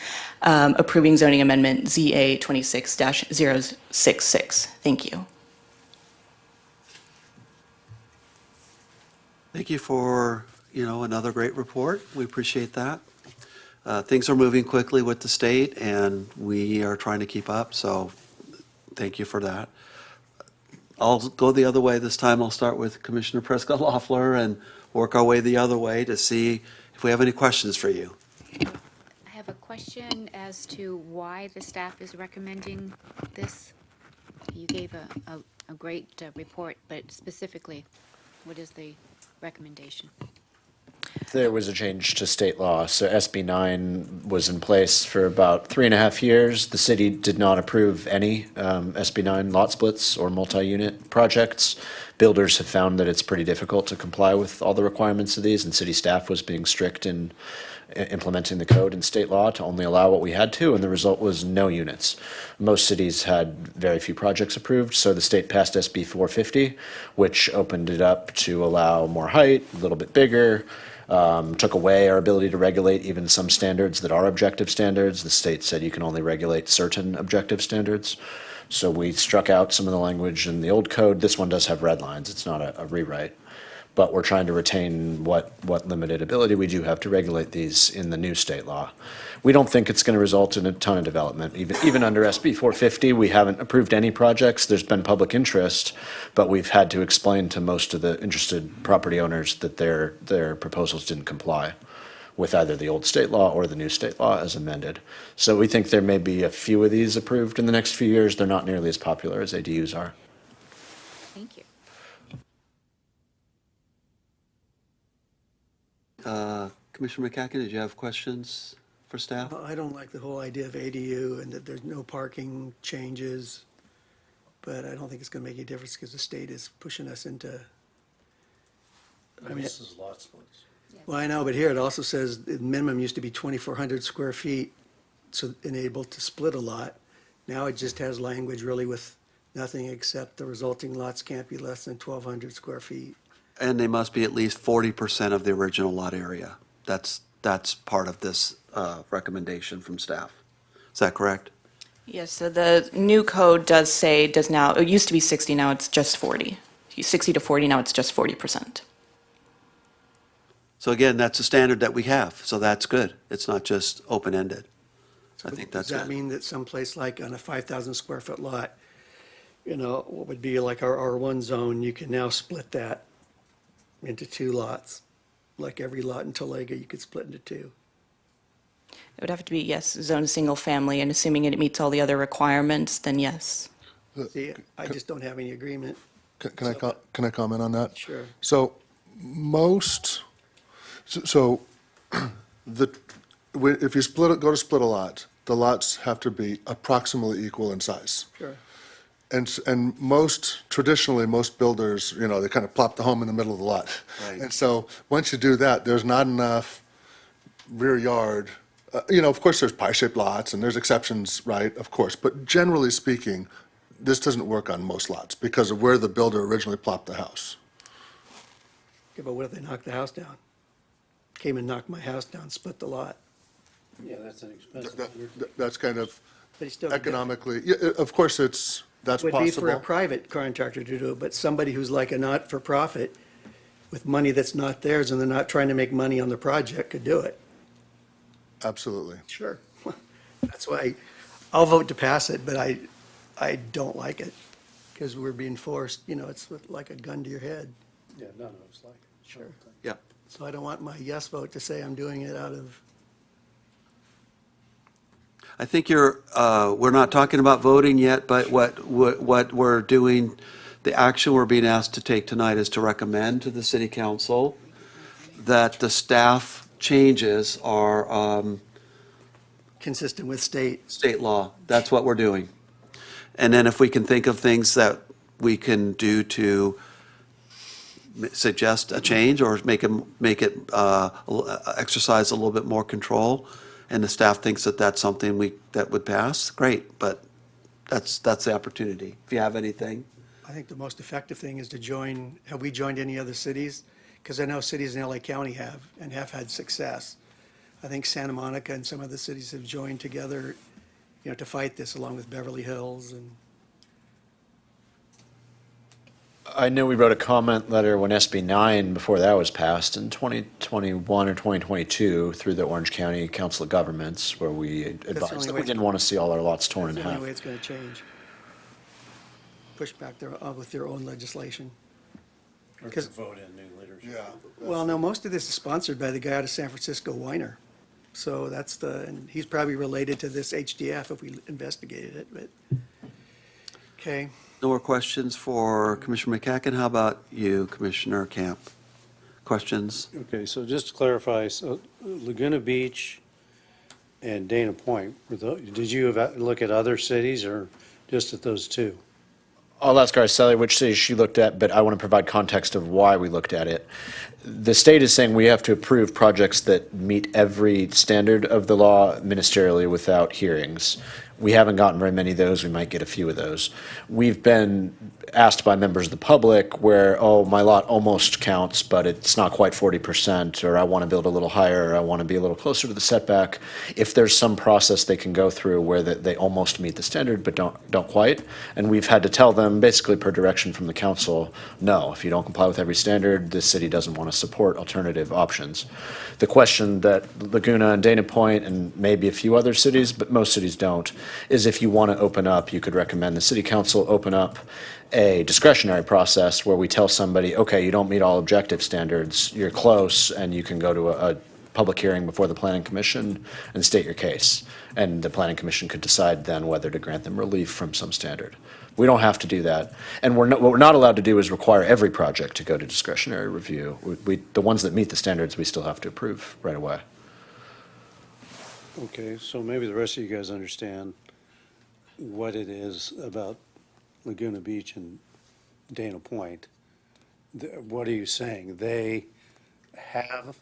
G: approving zoning amendment ZA 26-066. Thank you.
A: Thank you for, another great report. We appreciate that. Things are moving quickly with the state, and we are trying to keep up, so thank you for that. I'll go the other way this time. I'll start with Commissioner Prescott Loeffler and work our way the other way to see if we have any questions for you.
J: I have a question as to why the staff is recommending this. You gave a great report, but specifically, what is the recommendation?
H: There was a change to state law. So SB 9 was in place for about 3.5 years. The city did not approve any SB 9 lot splits or multi-unit projects. Builders have found that it's pretty difficult to comply with all the requirements of these, and city staff was being strict in implementing the code and state law to only allow what we had to, and the result was no units. Most cities had very few projects approved, so the state passed SB 450, which opened it up to allow more height, a little bit bigger, took away our ability to regulate even some standards that are objective standards. The state said you can only regulate certain objective standards. So we struck out some of the language in the old code. This one does have red lines. It's not a rewrite. But we're trying to retain what limited ability we do have to regulate these in the new state law. We don't think it's going to result in a ton of development. Even under SB 450, we haven't approved any projects. There's been public interest, but we've had to explain to most of the interested property owners that their proposals didn't comply with either the old state law or the new state law as amended. So we think there may be a few of these approved in the next few years. They're not nearly as popular as ADUs are.
J: Thank you.
A: Commissioner McCacken, did you have questions for staff?
I: I don't like the whole idea of ADU and that there's no parking changes, but I don't think it's going to make any difference because the state is pushing us into.
C: This is lot splits.
I: Well, I know, but here it also says the minimum used to be 2,400 square feet, so enabled to split a lot. Now it just has language really with nothing except the resulting lots can't be less than 1,200 square feet.
A: And they must be at least 40% of the original lot area. That's part of this recommendation from staff. Is that correct?
G: Yes, so the new code it used to be 60, now it's just 40. 60 to 40, now it's just 40%.
A: So again, that's a standard that we have, so that's good. It's not just open-ended. I think that's
I: Does that
A: good.
I: mean that someplace like on a 5,000 square foot lot, you know, what would be like our R1 zone, you can now split that into 2 lots. Like every lot in Talega, you could split into 2.
G: It would have to be, yes, zone single family, and assuming it meets all the other requirements, then yes.
I: See, I just don't have any agreement.
E: Can I comment on that?
I: Sure.
E: So so if you go to split a lot, the lots have to be approximately equal in size.
I: Sure.
E: And traditionally, most builders, you know, they kind of plop the home in the middle of the lot.
A: Right.
E: And so, once you do that, there's not enough rear yard. You know, of course, there's pie-shaped lots, and there's exceptions, right, of course. But generally speaking, this doesn't work on most lots because of where the builder originally plopped the house.
I: Yeah, but what if they knocked the house down? Came and knocked my house down, split the lot.
C: Yeah, that's an expensive.
E: That's kind of
I: But he still.
E: economically, yeah, of course, that's
I: Would be for a
E: possible.
I: private contractor to do it, but somebody who's like a not-for-profit with money that's not theirs and they're not trying to make money on the project could do it.
E: Absolutely.
I: Sure. That's why I'll vote to pass it, but I don't like it because we're being forced, you know, it's like a gun to your head.
C: Yeah, none of us like it.
I: Sure.
A: Yep.
I: So I don't want my yes vote to say I'm doing it out of,
A: I think we're not talking about voting yet, but what we're doing, the action we're being asked to take tonight is to recommend to the city council that the staff changes are
I: consistent with state.
A: state law. That's what we're doing. And then if we can think of things that we can do to suggest a change or make it exercise a little bit more control, and the staff thinks that that's something that would pass, great, but that's the opportunity. If you have anything.
I: I think the most effective thing is to join, have we joined any other cities? Because I know cities in LA County have and have had success. I think Santa Monica and some other cities have joined together, you know, to fight this along with Beverly Hills and.
H: I know we wrote a comment letter when SB 9, before that was passed, in 2021 or 2022, through the Orange County Council of Governments, where we
I: only
H: advised that
I: way
H: we didn't want to see all our lots torn in
I: That's the
H: half.
I: only way it's going to change. Push back with their own legislation.
C: Or to
I: 'Cause-
C: vote in new leadership.
E: Yeah.
I: Well, no, most of this is sponsored by the guy out of San Francisco, Weiner. So and he's probably related to this HDF if we investigated it, but, okay.
A: No more questions for Commissioner McCacken. How about you, Commissioner Camp? Questions?
C: Okay, so just to clarify, so Laguna Beach and Dana Point, did you look at other cities or just at those two?
H: I'll ask Araceli which city she looked at, but I want to provide context of why we looked at it. The state is saying we have to approve projects that meet every standard of the law ministerially without hearings. We haven't gotten very many of those. We might get a few of those. We've been asked by members of the public where, oh, my lot almost counts, but it's not quite 40%, or I want to build a little higher, or I want to be a little closer to the setback. If there's some process they can go through where they almost meet the standard but don't quite, and we've had to tell them, basically per direction from the council, no, if you don't comply with every standard, the city doesn't want to support alternative options. The question that Laguna and Dana Point and maybe a few other cities, but most cities don't, is if you want to open up, you could recommend the city council open up a discretionary process where we tell somebody, okay, you don't meet all objective standards, you're close, and you can go to a public hearing before the planning commission and state your case. And the planning commission could decide then whether to grant them relief from some standard. We don't have to do that. And what we're not allowed to do is require every project to go to discretionary review. The ones that meet the standards, we still have to approve right away.
C: Okay, so maybe the rest of you guys understand what it is about Laguna Beach and Dana Point. What are you saying? They have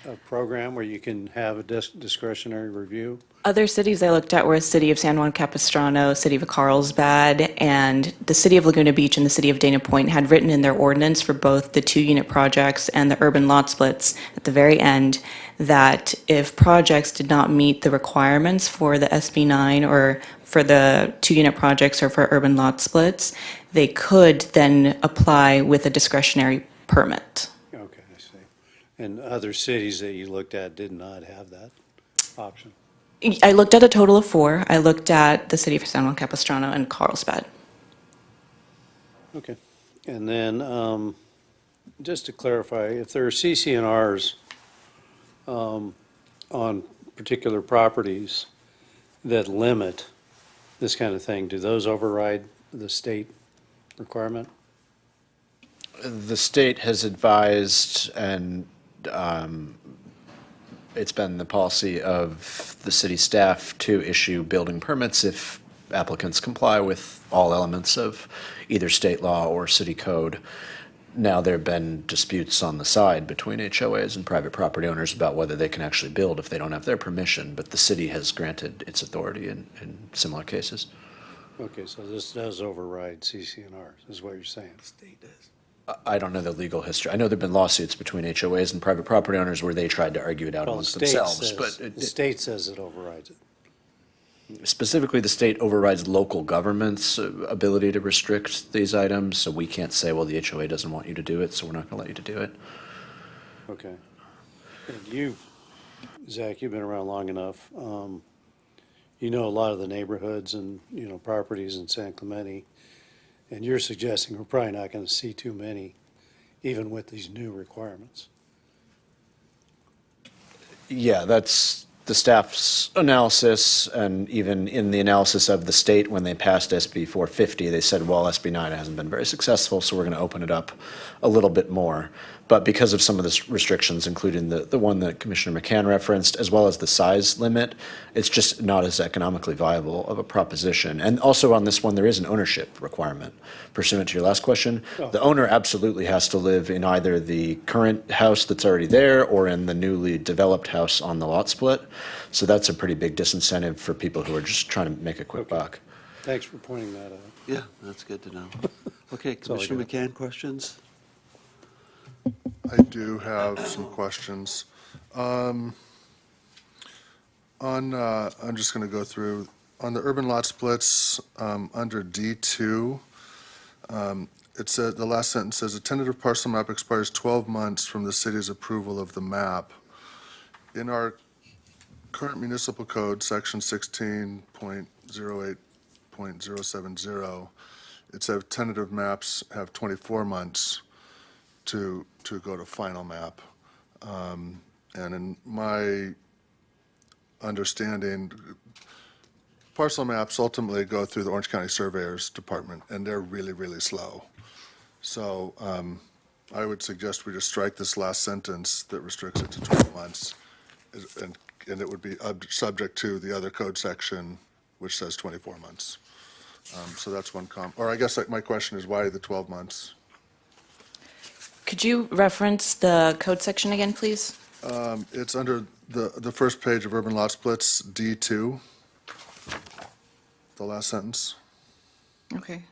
C: a program where you can have a discretionary review?
G: Other cities I looked at were the city of San Juan Capistrano, city of Carlsbad, and the city of Laguna Beach and the city of Dana Point had written in their ordinance for both the 2-unit projects and the urban lot splits at the very end that if projects did not meet the requirements for the SB 9 or for the 2-unit projects or for urban lot splits, they could then apply with a discretionary permit.
C: Okay, I see. And other cities that you looked at did not have that option?
G: I looked at a total of 4. I looked at the city of San Juan Capistrano and Carlsbad.
C: Okay. And then, just to clarify, if there are CCNRs on particular properties that limit this kind of thing, do those override the state requirement?
H: The state has advised, and it's been the policy of the city staff to issue building permits if applicants comply with all elements of either state law or city code. Now, there have been disputes on the side between HOAs and private property owners about whether they can actually build if they don't have their permission, but the city has granted its authority in similar cases.
C: Okay, so this does override CCNRs, is what you're saying?
I: State does.
H: I don't know the legal history. I know there've been lawsuits between HOAs and private property owners where they tried to argue it out
C: Well, the
H: amongst
C: state
H: themselves,
C: says,
H: but
C: the state says it overrides it.
H: specifically, the state overrides local government's ability to restrict these items, so we can't say, well, the HOA doesn't want you to do it, so we're not gonna let you to do it.
C: Okay. And you, Zach, you've been around long enough. You know a lot of the neighborhoods and, you know, properties in San Clemente. And you're suggesting we're probably not going to see too many, even with these new requirements.
H: Yeah, that's the staff's analysis, and even in the analysis of the state, when they passed SB 450, they said, well, SB 9 hasn't been very successful, so we're going to open it up a little bit more. But because of some of the restrictions, including the one that Commissioner McCann referenced, as well as the size limit, it's just not as economically viable of a proposition. And also on this one, there is an ownership requirement. Pursuant to your last question, the owner absolutely has to live in either the current house that's already there or in the newly developed house on the lot split. So that's a pretty big disincentive for people who are just trying to make a quick buck.
C: Thanks for pointing that out.
A: Yeah, that's good to know. Okay,
C: all I
A: Commissioner McCann, questions?
E: I do have some questions. I'm just going to go through, on the urban lot splits, under D2, it said, the last sentence says, a tentative parcel map expires 12 months from the city's approval of the map. In our current municipal code, section 16.08.070, it says tentative maps have 24 months to go to final map. And in my understanding, parcel maps ultimately go through the Orange County Surveyor's Department, and they're really, really slow. So I would suggest we just strike this last sentence that restricts it to 12 months, and it would be subject to the other code section, which says 24 months. So that's one or I guess my question is, why the 12 months?
G: Could you reference the code section again, please?
E: It's under the first page of urban lot splits, D2, the last sentence.
G: Okay.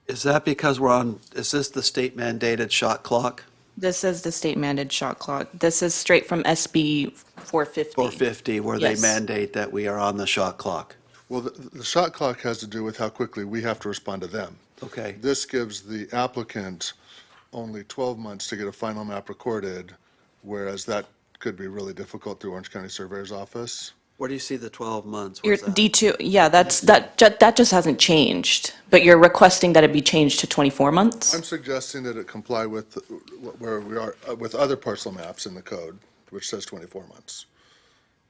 A: Is that because is this the state mandated shot clock?
G: This is the state mandated shot clock. This is straight from SB 450.
A: 450, where they
G: Yes.
A: mandate that we are on the shot clock.
E: Well, the shot clock has to do with how quickly we have to respond to them.
A: Okay.
E: This gives the applicant only 12 months to get a final map recorded, whereas that could be really difficult through Orange County Surveyor's Office.
A: Where do you see the 12 months?
G: Your
A: Where's that?
G: D2, yeah, that just hasn't changed, but you're requesting that it be changed to 24 months?
E: I'm suggesting that it comply with where we are with other parcel maps in the code, which says 24 months.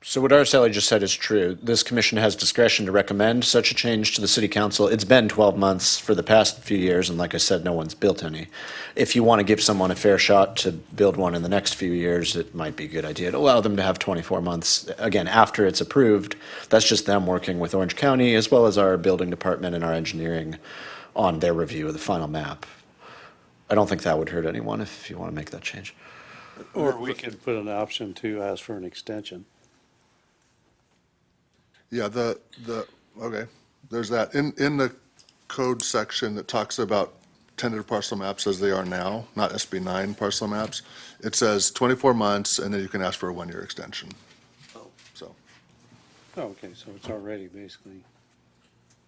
H: So what Araceli just said is true. This commission has discretion to recommend such a change to the city council. It's been 12 months for the past few years, and like I said, no one's built any. If you want to give someone a fair shot to build one in the next few years, it might be a good idea to allow them to have 24 months, again, after it's approved. That's just them working with Orange County, as well as our building department and our engineering on their review of the final map. I don't think that would hurt anyone if you want to make that change.
C: Or we could put an option to ask for an extension.
E: Yeah, okay, there's that. In the code section that talks about tentative parcel maps as they are now, not SB 9 parcel maps, it says 24 months, and then you can ask for a 1-year extension. So
C: Oh, okay, so it's already basically,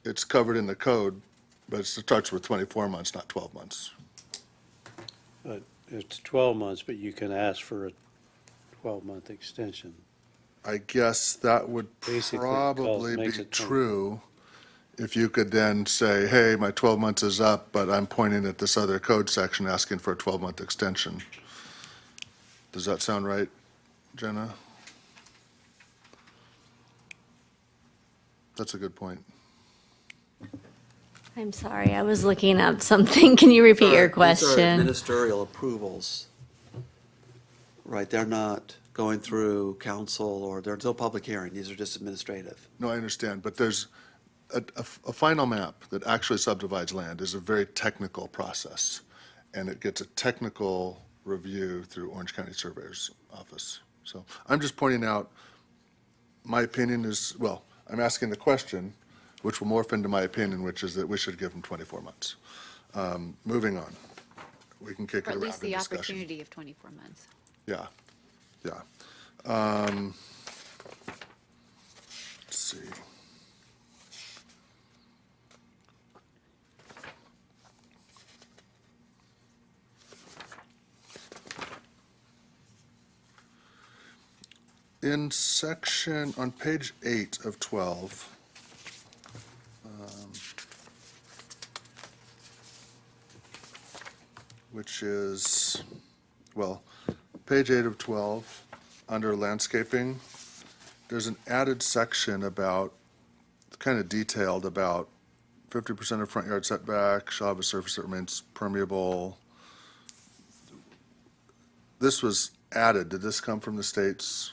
E: it's covered in the code, but it starts with 24 months, not 12 months.
C: but it's 12 months, but you can ask for a 12-month extension.
E: I guess that would
C: Basically, it
E: probably be
C: makes it 20.
E: true if you could then say, hey, my 12 months is up, but I'm pointing at this other code section asking for a 12-month extension. Does that sound right, Jenna? That's a good point.
F: I'm sorry, I was looking up something. Can you repeat your
A: These are
F: question?
A: ministerial approvals, right? They're not going through council or there's no public hearing. These are just administrative.
E: No, I understand, but there's a final map that actually subdivides land is a very technical process, and it gets a technical review through Orange County Surveyor's Office. So I'm just pointing out, my opinion is, well, I'm asking the question, which will morph into my opinion, which is that we should give them 24 months. Moving on. We can kick
J: Or
E: it
J: at
E: around
J: least
E: in
J: the
E: discussion.
J: opportunity of 24 months.
E: Yeah, yeah. Let's see. In section, on page 8 of 12, which is, well, page 8 of 12, under landscaping, there's an added section about, kind of detailed about 50% of front yard setback shall have a surface that remains permeable. This was added. Did this come from the state's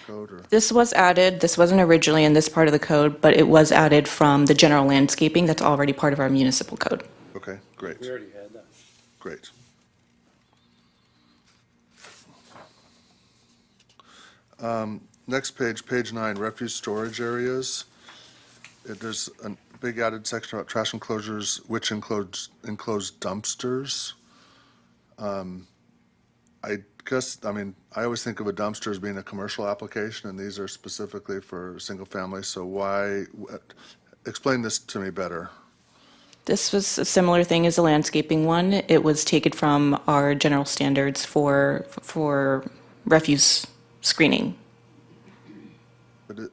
E: code or?
G: This was added, this wasn't originally in this part of the code, but it was added from the general landscaping that's already part of our municipal code.
E: Okay, great,
C: We already had that.
E: great. Next page, page 9, refuse storage areas. There's a big added section about trash enclosures, which enclosed dumpsters. I guess, I mean, I always think of a dumpster as being a commercial application, and these are specifically for single family, so why, explain this to me better.
G: This was a similar thing as the landscaping one. It was taken from our general standards for refuse screening.
E: But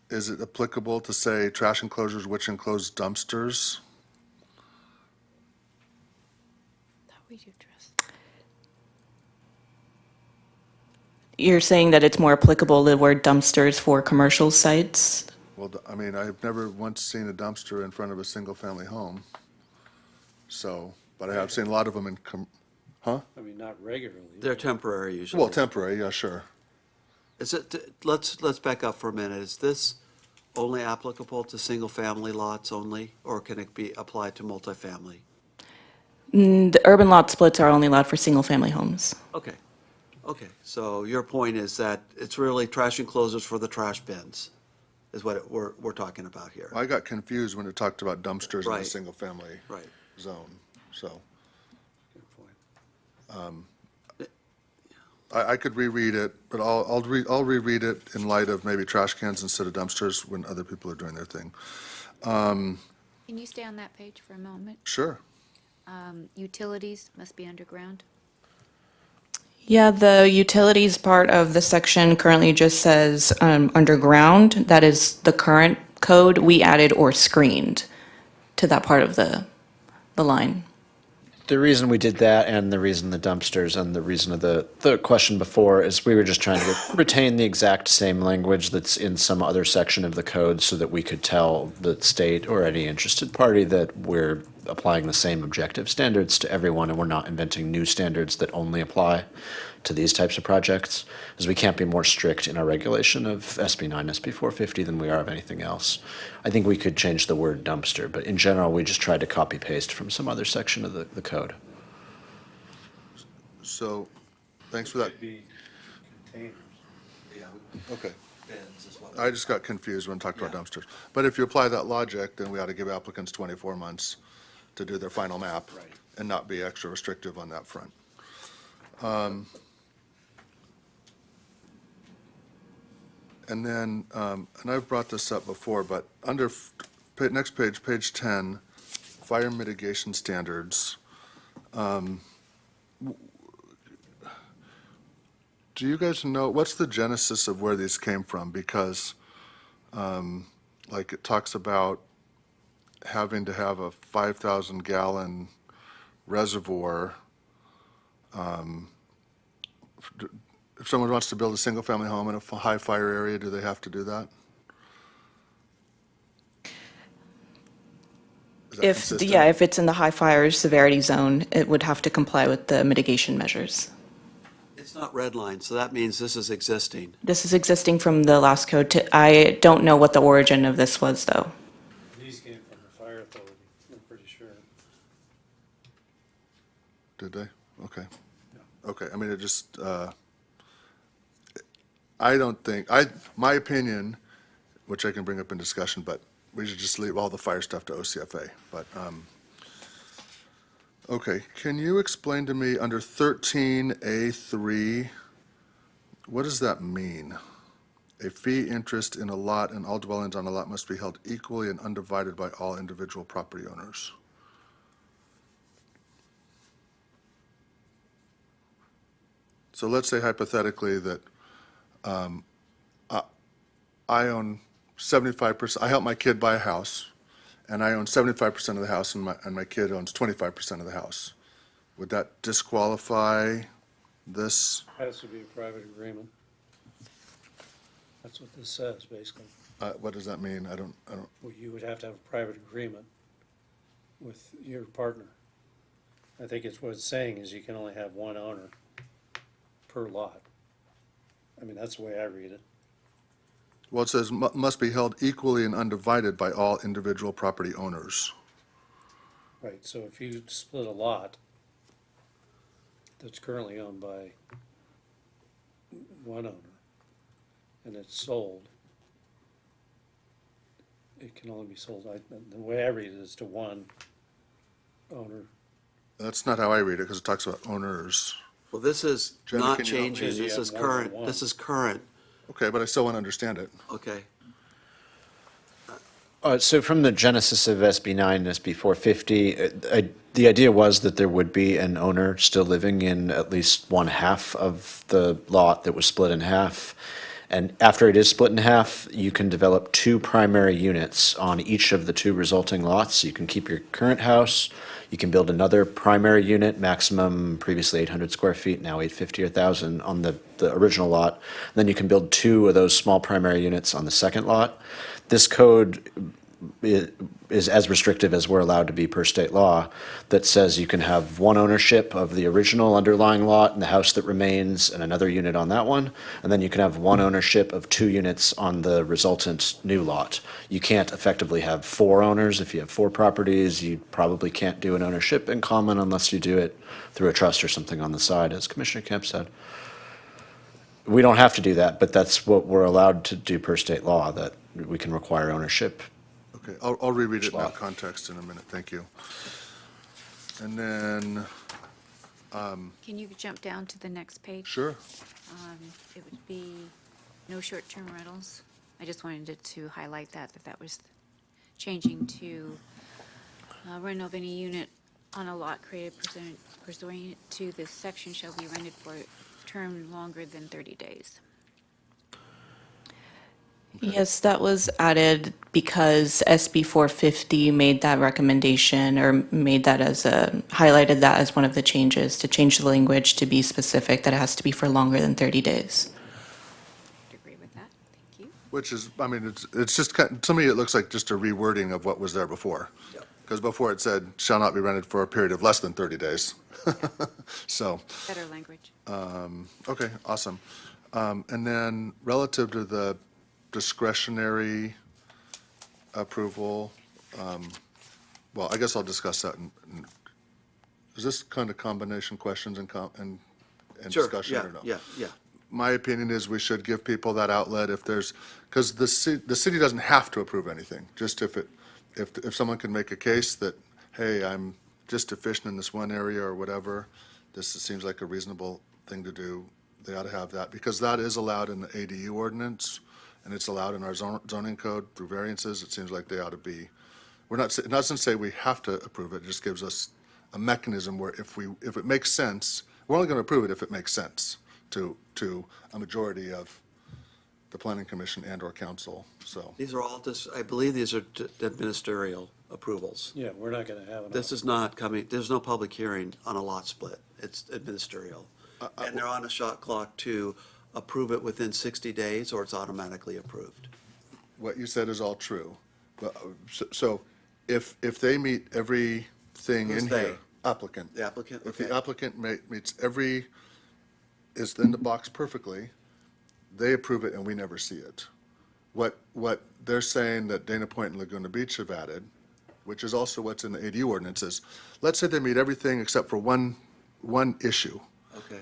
E: is it applicable to say trash enclosures which enclose dumpsters?
G: You're saying that it's more applicable the word dumpsters for commercial sites?
E: Well, I mean, I've never once seen a dumpster in front of a single-family home. So, but I have seen a lot of them in,
C: I mean, not regularly.
A: They're temporary usually.
E: well, temporary, yeah, sure.
A: Is it, let's back up for a minute. Is this only applicable to single-family lots only, or can it be applied to multifamily?
G: The urban lot splits are only allowed for single-family homes.
A: Okay, okay. So your point is that it's really trash enclosures for the trash bins, is what we're talking about here.
E: I got confused when it talked about dumpsters in a
A: Right.
E: single-family
A: Right.
E: zone, so.
C: Good point.
E: I could reread it, but I'll reread it in light of maybe trash cans instead of dumpsters when other people are doing their thing.
J: Can you stay on that page for a moment?
E: Sure.
J: Utilities must be underground.
G: Yeah, the utilities part of the section currently just says underground. That is the current code. We added or screened to that part of the line.
H: The reason we did that and the reason the dumpsters and the reason of the question before is we were just trying to retain the exact same language that's in some other section of the code so that we could tell the state or any interested party that we're applying the same objective standards to everyone and we're not inventing new standards that only apply to these types of projects, as we can't be more strict in our regulation of SB 9, SB 450 than we are of anything else. I think we could change the word dumpster, but in general, we just tried to copy paste from some other section of the code.
E: So, thanks for that.
C: Should be containers.
E: Okay. I just got confused when I talked about dumpsters. But if you apply that logic, then we ought to give applicants 24 months to do their final map.
C: Right.
E: And not be extra restrictive on that front. And then, and I've brought this up before, but under, next page, page 10, fire mitigation standards. do you guys know, what's the genesis of where these came from? Because, like, it talks about having to have a 5,000 gallon reservoir. If someone wants to build a single-family home in a high fire area, do they have to do that? Is that
G: If,
E: consistent?
G: yeah, if it's in the high fire severity zone, it would have to comply with the mitigation measures.
A: It's not redlined, so that means this is existing.
G: This is existing from the last code. I don't know what the origin of this was, though.
C: These came from the fire authority, I'm pretty sure.
E: Did they? Okay. Okay, I mean, it just, I don't think, my opinion, which I can bring up in discussion, but we should just leave all the fire stuff to OCFA, but, okay, can you explain to me, under 13A3, what does that mean? A fee interest in a lot and all dwellings on a lot must be held equally and undivided by all individual property owners. So let's say hypothetically that I own 75%, I help my kid buy a house, and I own 75% of the house, and my kid owns 25% of the house. Would that disqualify this?
C: Has to be a private agreement. That's what this says, basically.
E: What does that mean? I don't,
C: Well, you would have to have a private agreement with your partner. I think it's what it's saying is you can only have one owner per lot. I mean, that's the way I read it.
E: well, it says must be held equally and undivided by all individual property owners.
C: Right, so if you split a lot that's currently owned by one owner and it's sold, it can only be sold, the way I read it is to one owner.
E: That's not how I read it, because it talks about owners.
A: Well, this is
E: Jenny,
A: not
E: can you help me?
A: changing,
C: Because you
A: this
C: have
A: is
C: more than
A: current,
C: one.
A: this is current,
E: Okay, but I still want to understand it.
A: okay?
H: So from the genesis of SB 9 and SB 450, the idea was that there would be an owner still living in at least one half of the lot that was split in half. And after it is split in half, you can develop two primary units on each of the two resulting lots. You can keep your current house, you can build another primary unit, maximum previously 800 square feet, now 850 or 1,000 on the original lot. Then you can build two of those small primary units on the second lot. This code is as restrictive as we're allowed to be per state law, that says you can have one ownership of the original underlying lot and the house that remains and another unit on that one, and then you can have one ownership of two units on the resultant new lot. You can't effectively have four owners. If you have four properties, you probably can't do an ownership in common unless you do it through a trust or something on the side, as Commissioner Kemp said. We don't have to do that, but that's what we're allowed to do per state law, that we can require ownership.
E: Okay, I'll reread it in
H: Law.
E: that context in a minute, thank you. And then,
J: Can you jump down to the next page?
E: sure,
J: It would be no short-term rentals. I just wanted to highlight that was changing to rent of any unit on a lot created pursuant to this section shall be rented for a term longer than 30 days.
G: Yes, that was added because SB 450 made that recommendation or made that highlighted that as one of the changes, to change the language to be specific, that it has to be for longer than 30 days.
J: I'd agree with that. Thank you.
E: which is, I mean, it's just, to me, it looks like just a rewording of what was there before. Because before it said, shall not be rented for a period of less than 30 days. So,
J: Better language.
E: okay, awesome. And then relative to the discretionary approval, well, I guess I'll discuss that. Is this kind of combination questions and
A: Sure,
E: discussion
A: yeah,
E: or no?
A: yeah.
E: My opinion is we should give people that outlet if there's, because the city doesn't have to approve anything. Just if someone can make a case that, hey, I'm just deficient in this one area or whatever, this seems like a reasonable thing to do, they ought to have that, because that is allowed in the ADU ordinance, and it's allowed in our zoning code through variances. It seems like they ought to be, it doesn't say we have to approve it, it just gives us a mechanism where if it makes sense, we're only going to approve it if it makes sense to a majority of the planning commission and/or council, so.
A: These are all just, I believe these are administerial approvals.
C: Yeah, we're not gonna have it.
A: This is not coming, there's no public hearing on a lot split. It's administerial. And they're on a shot clock to approve it within 60 days, or it's automatically approved.
E: What you said is all true. But, so if they meet everything
A: Who's
E: in
A: they?
E: here, applicant.
A: The applicant?
E: If the
A: Okay.
E: applicant meets is in the box perfectly, they approve it and we never see it. What they're saying that Dana Point and Laguna Beach have added, which is also what's in the ADU ordinances, let's say they meet everything except for one issue.
A: Okay.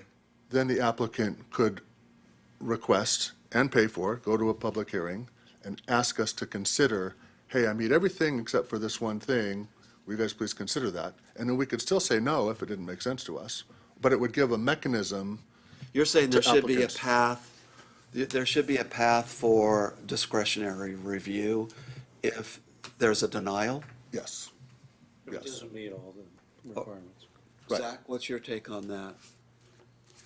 E: Then the applicant could request and pay for, go to a public hearing, and ask us to consider, hey, I meet everything except for this one thing, will you guys please consider that? And then we could still say no if it didn't make sense to us, but it would give a mechanism.
A: You're saying there
E: To
A: should be a
E: applicants.
A: path, there should be a path for discretionary review if there's a denial?
E: Yes.
C: It
E: Yes.
C: doesn't meet all the requirements.
E: Right.
A: Zach, what's your take on that?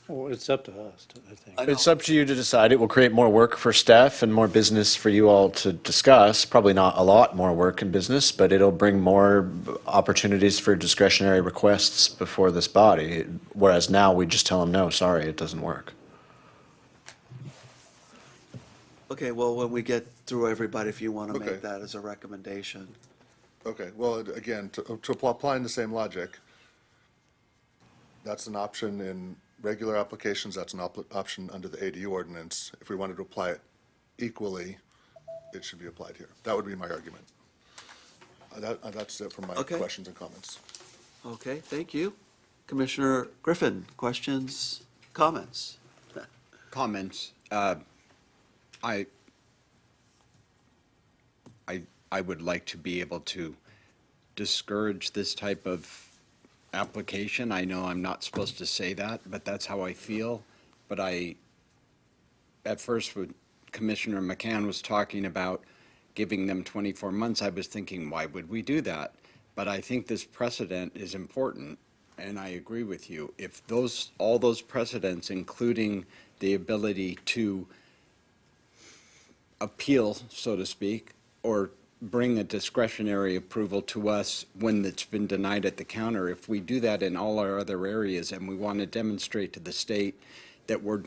C: Well, it's up to us, I think.
A: I know.
H: It's up to you to decide. It will create more work for staff and more business for you all to discuss. Probably not a lot more work and business, but it'll bring more opportunities for discretionary requests before this body. Whereas now we just tell them, no, sorry, it doesn't work.
A: Okay, well, when we get through everybody, if you want to
E: Okay.
A: make that as a recommendation.
E: Okay, well, again, to applying the same logic, that's an option in regular applications, that's an option under the ADU ordinance. If we wanted to apply it equally, it should be applied here. That would be my argument. That's it for my
A: Okay.
E: questions and comments.
A: Okay, thank you. Commissioner Griffin, questions, comments?
B: Comments. I would like to be able to discourage this type of application. I know I'm not supposed to say that, but that's how I feel. But at first, when Commissioner McCann was talking about giving them 24 months, I was thinking, why would we do that? But I think this precedent is important, and I agree with you. If all those precedents, including the ability to appeal, so to speak, or bring a discretionary approval to us when it's been denied at the counter, if we do that in all our other areas and we want to demonstrate to the state that we're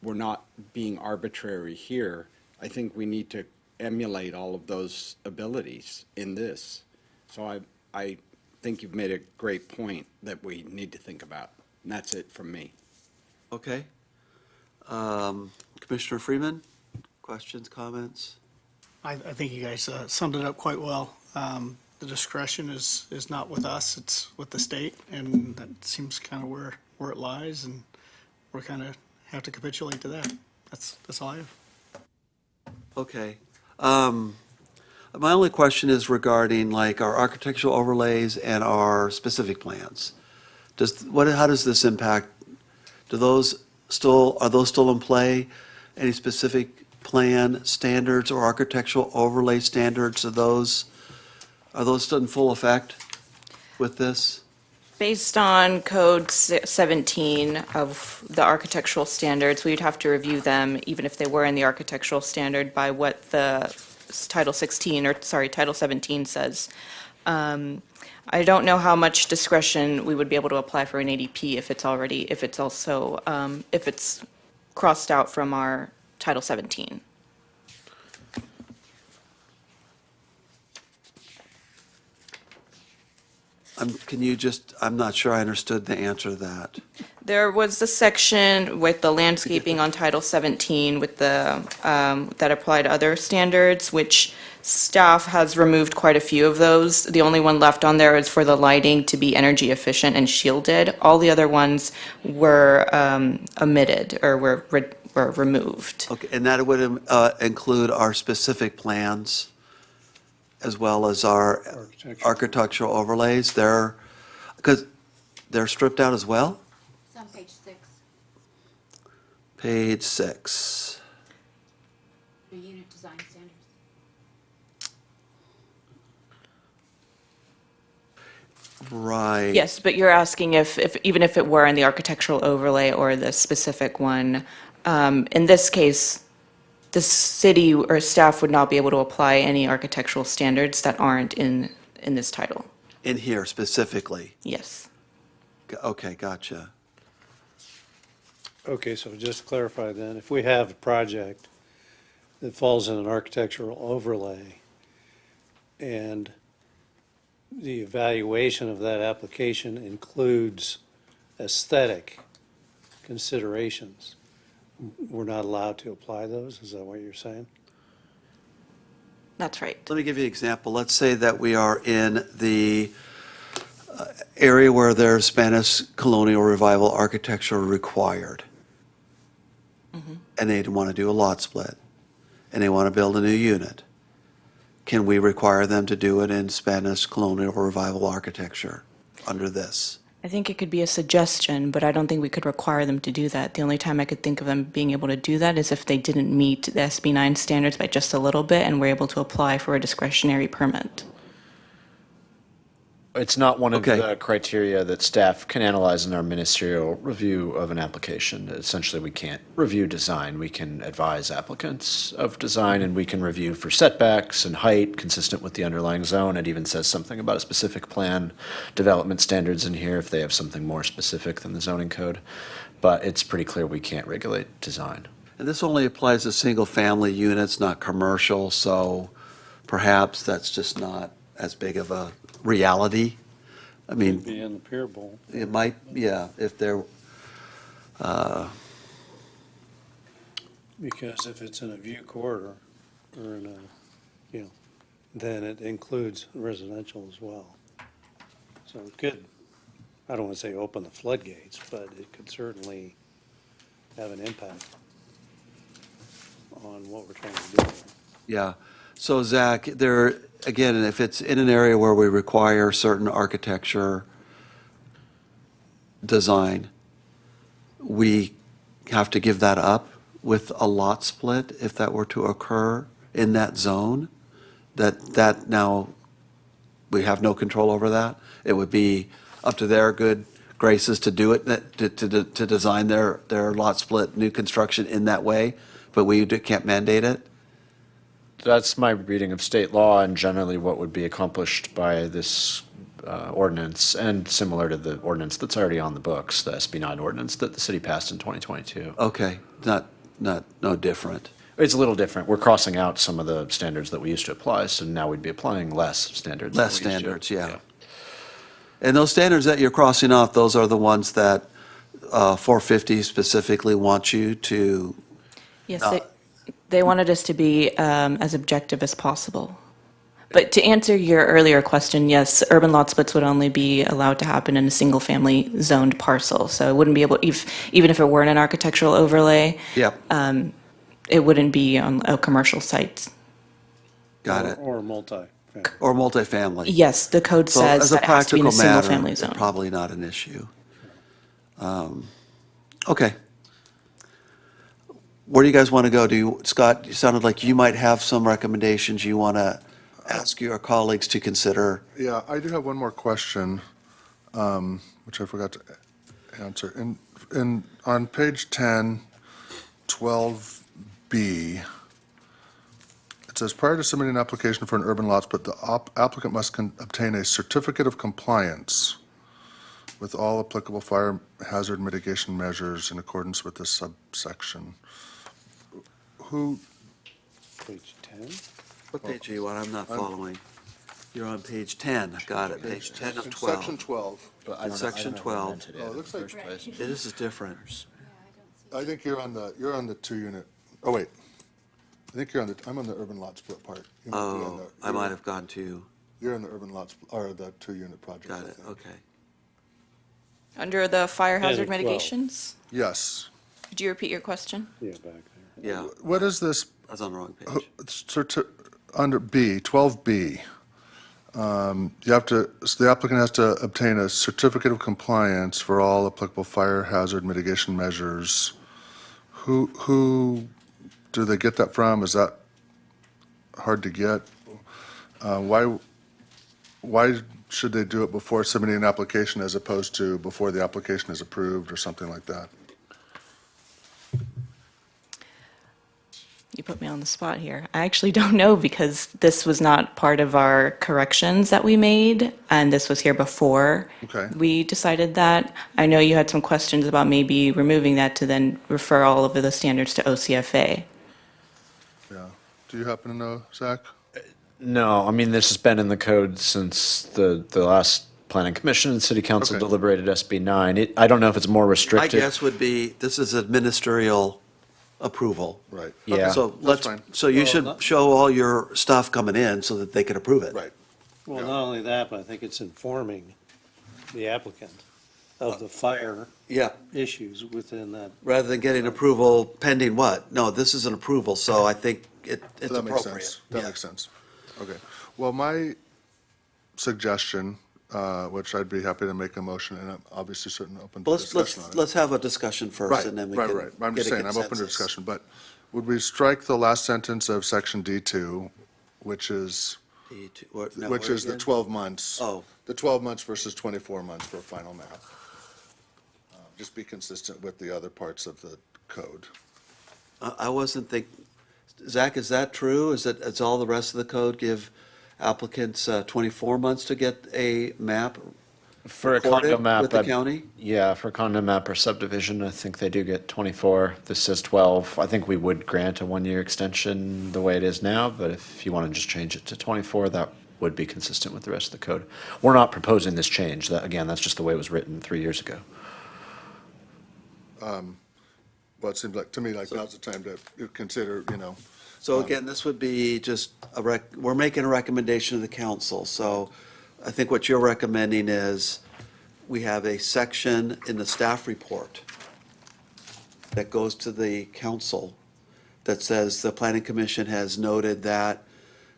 B: not being arbitrary here, I think we need to emulate all of those abilities in this. So I think you've made a great point that we need to think about. And that's it from me.
A: Okay. Commissioner Freeman, questions, comments?
I: I think you guys summed it up quite well. The discretion is not with us, it's with the state, and that seems kind of where it lies, and we're kind of have to capitulate to that. That's all I have.
A: Okay. My only question is regarding like our architectural overlays and our specific plans. How does this impact? Are those still in play? Any specific plan standards or architectural overlay standards, are those still in full effect with this?
G: Based on Code 17 of the architectural standards, we'd have to review them, even if they were in the architectural standard, by what the Title 17 says. I don't know how much discretion we would be able to apply for an ADP if it's crossed out from our Title 17.
A: I'm not sure I understood the answer to that.
G: There was the section with the landscaping on Title 17 with the, that applied other standards, which staff has removed quite a few of those. The only one left on there is for the lighting to be energy efficient and shielded. All the other ones were omitted or were removed.
A: Okay, and that would include our specific plans as well as our architectural overlays. Because they're stripped out as well?
J: It's on page 6,
A: Page 6.
J: the unit design standards.
A: Right.
G: Yes, but you're asking if even if it were in the architectural overlay or the specific one, in this case, the city or staff would not be able to apply any architectural standards that aren't in this title.
A: In here specifically.
G: Yes.
A: Okay, gotcha.
C: Okay, so just to clarify then, if we have a project that falls in an architectural overlay and the evaluation of that application includes aesthetic considerations, we're not allowed to apply those? Is that what you're saying?
G: That's right.
A: Let me give you an example. Let's say that we are in the area where there's Spanish colonial revival architecture required. And they want to do a lot split, and they want to build a new unit. Can we require them to do it in Spanish colonial revival architecture under this?
G: I think it could be a suggestion, but I don't think we could require them to do that. The only time I could think of them being able to do that is if they didn't meet the SB 9 standards by just a little bit and were able to apply for a discretionary permit.
H: It's not one of
A: Okay.
H: the criteria that staff can analyze in our ministerial review of an application. Essentially, we can't review design. We can advise applicants of design, and we can review for setbacks and height consistent with the underlying zone. It even says something about a specific plan development standards in here if they have something more specific than the zoning code. But it's pretty clear we can't regulate design.
A: And this only applies to single-family units, not commercial, so perhaps that's just not as big of a reality. I mean,
C: Be in the Pier Bowl.
A: it might, yeah, if they're,
C: Because if it's in a view corridor or in a, then it includes residential as well. So it could, I don't want to say open the floodgates, but it could certainly have an impact on what we're trying to do there.
A: yeah. So Zach, there, again, if it's in an area where we require certain architecture design, we have to give that up with a lot split if that were to occur in that zone? That now, we have no control over that? It would be up to their good graces to do it, to design their lot split, new construction in that way, but we can't mandate it?
H: That's my reading of state law and generally what would be accomplished by this ordinance, and similar to the ordinance that's already on the books, the SB 9 ordinance that the city passed in 2022.
A: Okay, no different.
H: It's a little different. We're crossing out some of the standards that we used to apply, so now we'd be applying less standards. than
A: Less
H: we used to.
A: standards, yeah. And those standards that you're crossing off, those are the ones that 450 specifically want you to,
G: Yes, they wanted us to be as objective as possible. But to answer your earlier question, yes, urban lot splits would only be allowed to happen in a single-family zoned parcel. So it wouldn't be able, even if it weren't an architectural overlay,
A: yep,
G: it wouldn't be on a commercial site.
A: got it.
C: Or multi-family.
A: Or multifamily.
G: Yes, the code
A: So
G: says
A: as a
G: that it has to be in
A: practical
G: a
A: matter,
G: single-family
A: it's
G: zone.
A: probably not an issue. Okay. Where do you guys want to go? Scott, you sounded like you might have some recommendations you want to ask your colleagues to consider.
E: Yeah, I do have one more question, which I forgot to answer. On page 10, 12B, it says, prior to submitting an application for an urban lot split, the applicant must obtain a certificate of compliance with all applicable fire hazard mitigation measures in accordance with this subsection. Who,
C: Page 10?
A: What page are you on? I'm not following. You're on page 10. Got it, page 10 of
E: in
A: 12.
E: section 12,
A: In section 12.
E: oh, it looks like,
A: This is different.
E: I think you're on the two-unit, oh, wait. I think I'm on the urban lot split part. You might be on
A: Oh,
E: the-
A: I might have gone to,
E: You're in the urban lot, or the two-unit project, I
A: got it,
E: think.
A: okay.
G: Under the fire
C: 10
G: hazard
C: and 12.
G: mitigations,
E: Yes.
G: could you repeat your question?
C: Yeah, back there.
A: Yeah,
E: What is this,
A: I was on the wrong page.
E: under B, 12B? You have to, so the applicant has to obtain a certificate of compliance for all applicable fire hazard mitigation measures. Who do they get that from? Is that hard to get? Why should they do it before submitting an application as opposed to before the application is approved or something like that?
G: You put me on the spot here. I actually don't know because this was not part of our corrections that we made, and this was here before
E: Okay.
G: we decided that. I know you had some questions about maybe removing that to then refer all of the standards to OCFA.
E: Yeah. Do you happen to know, Zach?
H: No, I mean, this has been in the code since the last planning commission and city council
E: Okay.
H: deliberated SB 9. I don't know if it's more
A: My
H: restrictive.
A: guess would be, this is administerial approval.
E: Right.
H: Yeah.
E: Okay,
A: So
E: that's
A: let's,
E: fine.
A: so you
C: Well,
A: should
C: not-
A: show all your stuff coming in so that they can approve it.
E: Right.
C: Well, not only that, but I think it's informing the applicant of the fire
A: Yeah,
C: issues within that.
A: rather than getting approval pending what? No, this is an approval, so I think it's
E: That makes
A: appropriate.
E: sense. That
A: Yeah.
E: makes sense. Okay. Well, my suggestion, which I'd be happy to make a motion, and I'm obviously certainly open to
A: Let's,
E: discussion on it.
A: let's have a discussion first,
E: Right,
A: and then we
E: right,
A: can
E: right. I'm
A: get
E: just
A: a
E: saying, I'm open to
A: consensus.
E: discussion, but would we strike the last sentence of section D2, which is
A: Now,
E: which
A: where
E: is the
A: again?
E: 12 months?
A: Oh.
E: The 12 months versus 24 months for a final map. Just be consistent with the other parts of the code.
A: I wasn't Zach, is that true? Is all the rest of the code give applicants 24 months to get a map
H: For a
A: recorded
H: condo map.
A: with the
H: I-
A: county?
H: Yeah, for a condo map or subdivision, I think they do get 24. This says 12. I think we would grant a 1-year extension the way it is now, but if you want to just change it to 24, that would be consistent with the rest of the code. We're not proposing this change. That, again, that's just the way it was written 3 years ago.
E: Well, it seems like, to me, like now's the time to consider,
A: So again, this would be just we're making a recommendation to the council. So I think what you're recommending is we have a section in the staff report that goes to the council that says the planning commission has noted that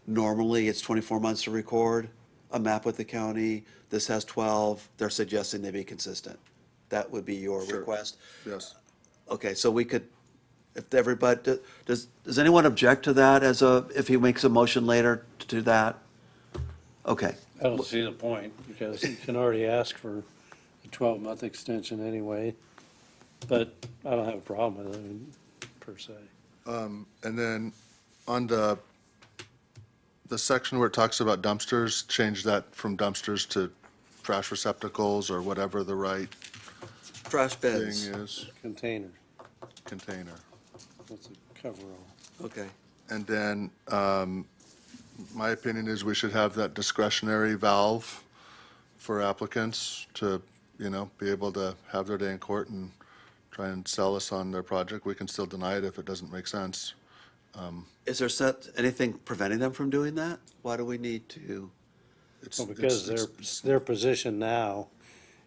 A: normally it's 24 months to record a map with the county. This has 12. They're suggesting they be consistent. That would be your
E: Sure.
A: request.
E: yes.
A: Okay, so we could, if everybody, does anyone object to that if he makes a motion later to do that? Okay,
C: I don't see the point, because you can already ask for a 12-month extension anyway, but I don't have a problem with it, per se.
E: And then on the section where it talks about dumpsters, change that from dumpsters to trash receptacles or whatever the right
A: trash
E: thing
A: beds,
E: is,
C: Container,
E: container.
C: that's a coverall.
A: okay.
E: And then, my opinion is we should have that discretionary valve for applicants to, be able to have their day in court and try and sell us on their project. We can still deny it if it doesn't make sense.
A: Is there anything preventing them from doing that? Why do we need to?
E: It's-
C: Well, because
E: it's-
C: their position now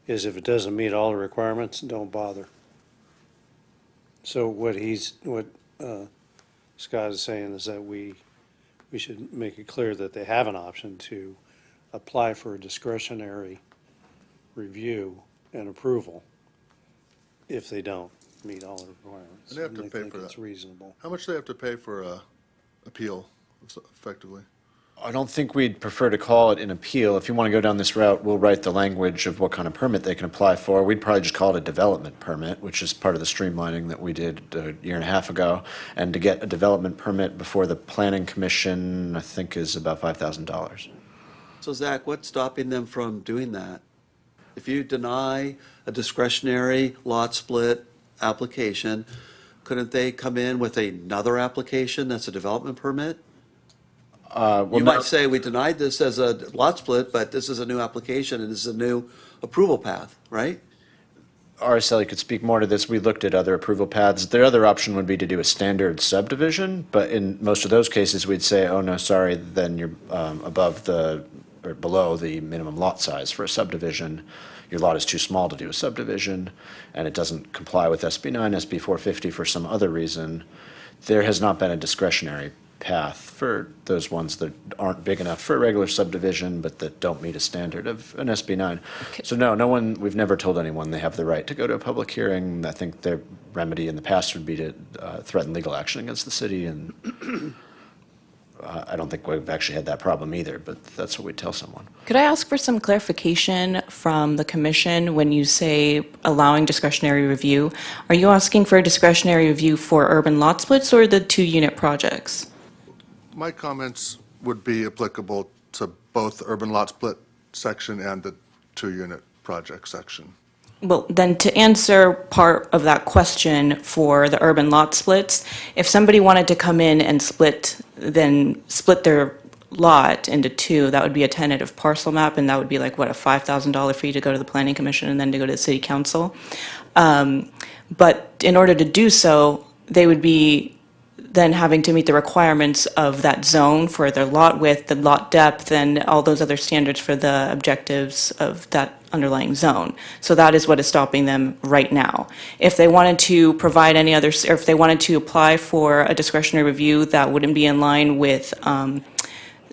C: is if it doesn't meet all the requirements, don't bother. So what Scott is saying is that we should make it clear that they have an option to apply for a discretionary review and approval if they don't meet all the requirements.
E: And they have to pay
C: think
E: for
C: it's
E: that.
C: reasonable.
E: How much do they have to pay for a appeal effectively?
H: I don't think we'd prefer to call it an appeal. If you want to go down this route, we'll write the language of what kind of permit they can apply for. We'd probably just call it a development permit, which is part of the streamlining that we did a year and a half ago. And to get a development permit before the planning commission, I think is about $5,000.
A: So Zach, what's stopping them from doing that? If you deny a discretionary lot split application, couldn't they come in with another application that's a development permit?
H: Well,
A: You
H: no-
A: might say, we denied this as a lot split, but this is a new application and this is a new approval path, right?
H: RSLE could speak more to this. We looked at other approval paths. Their other option would be to do a standard subdivision, but in most of those cases, we'd say, oh, no, sorry, then you're or below the minimum lot size for a subdivision. Your lot is too small to do a subdivision, and it doesn't comply with SB 9, SB 450 for some other reason. There has not been a discretionary path for those ones that aren't big enough for a regular subdivision, but that don't meet a standard of an SB 9. So no one, we've never told anyone they have the right to go to a public hearing. I think their remedy in the past would be to threaten legal action against the city, and I don't think we've actually had that problem either, but that's what we tell someone.
G: Could I ask for some clarification from the commission when you say allowing discretionary review? Are you asking for a discretionary review for urban lot splits or the two-unit projects?
E: My comments would be applicable to both the urban lot split section and the two-unit project section.
G: Well, then to answer part of that question for the urban lot splits, if somebody wanted to come in and split their lot into two, that would be a tentative parcel map, and that would be like, what, a $5,000 fee to go to the planning commission and then to go to the city council. But in order to do so, they would be then having to meet the requirements of that zone for their lot width, the lot depth, and all those other standards for the objectives of that underlying zone. So that is what is stopping them right now. If they wanted to provide any other, or if they wanted to apply for a discretionary review that wouldn't be in line with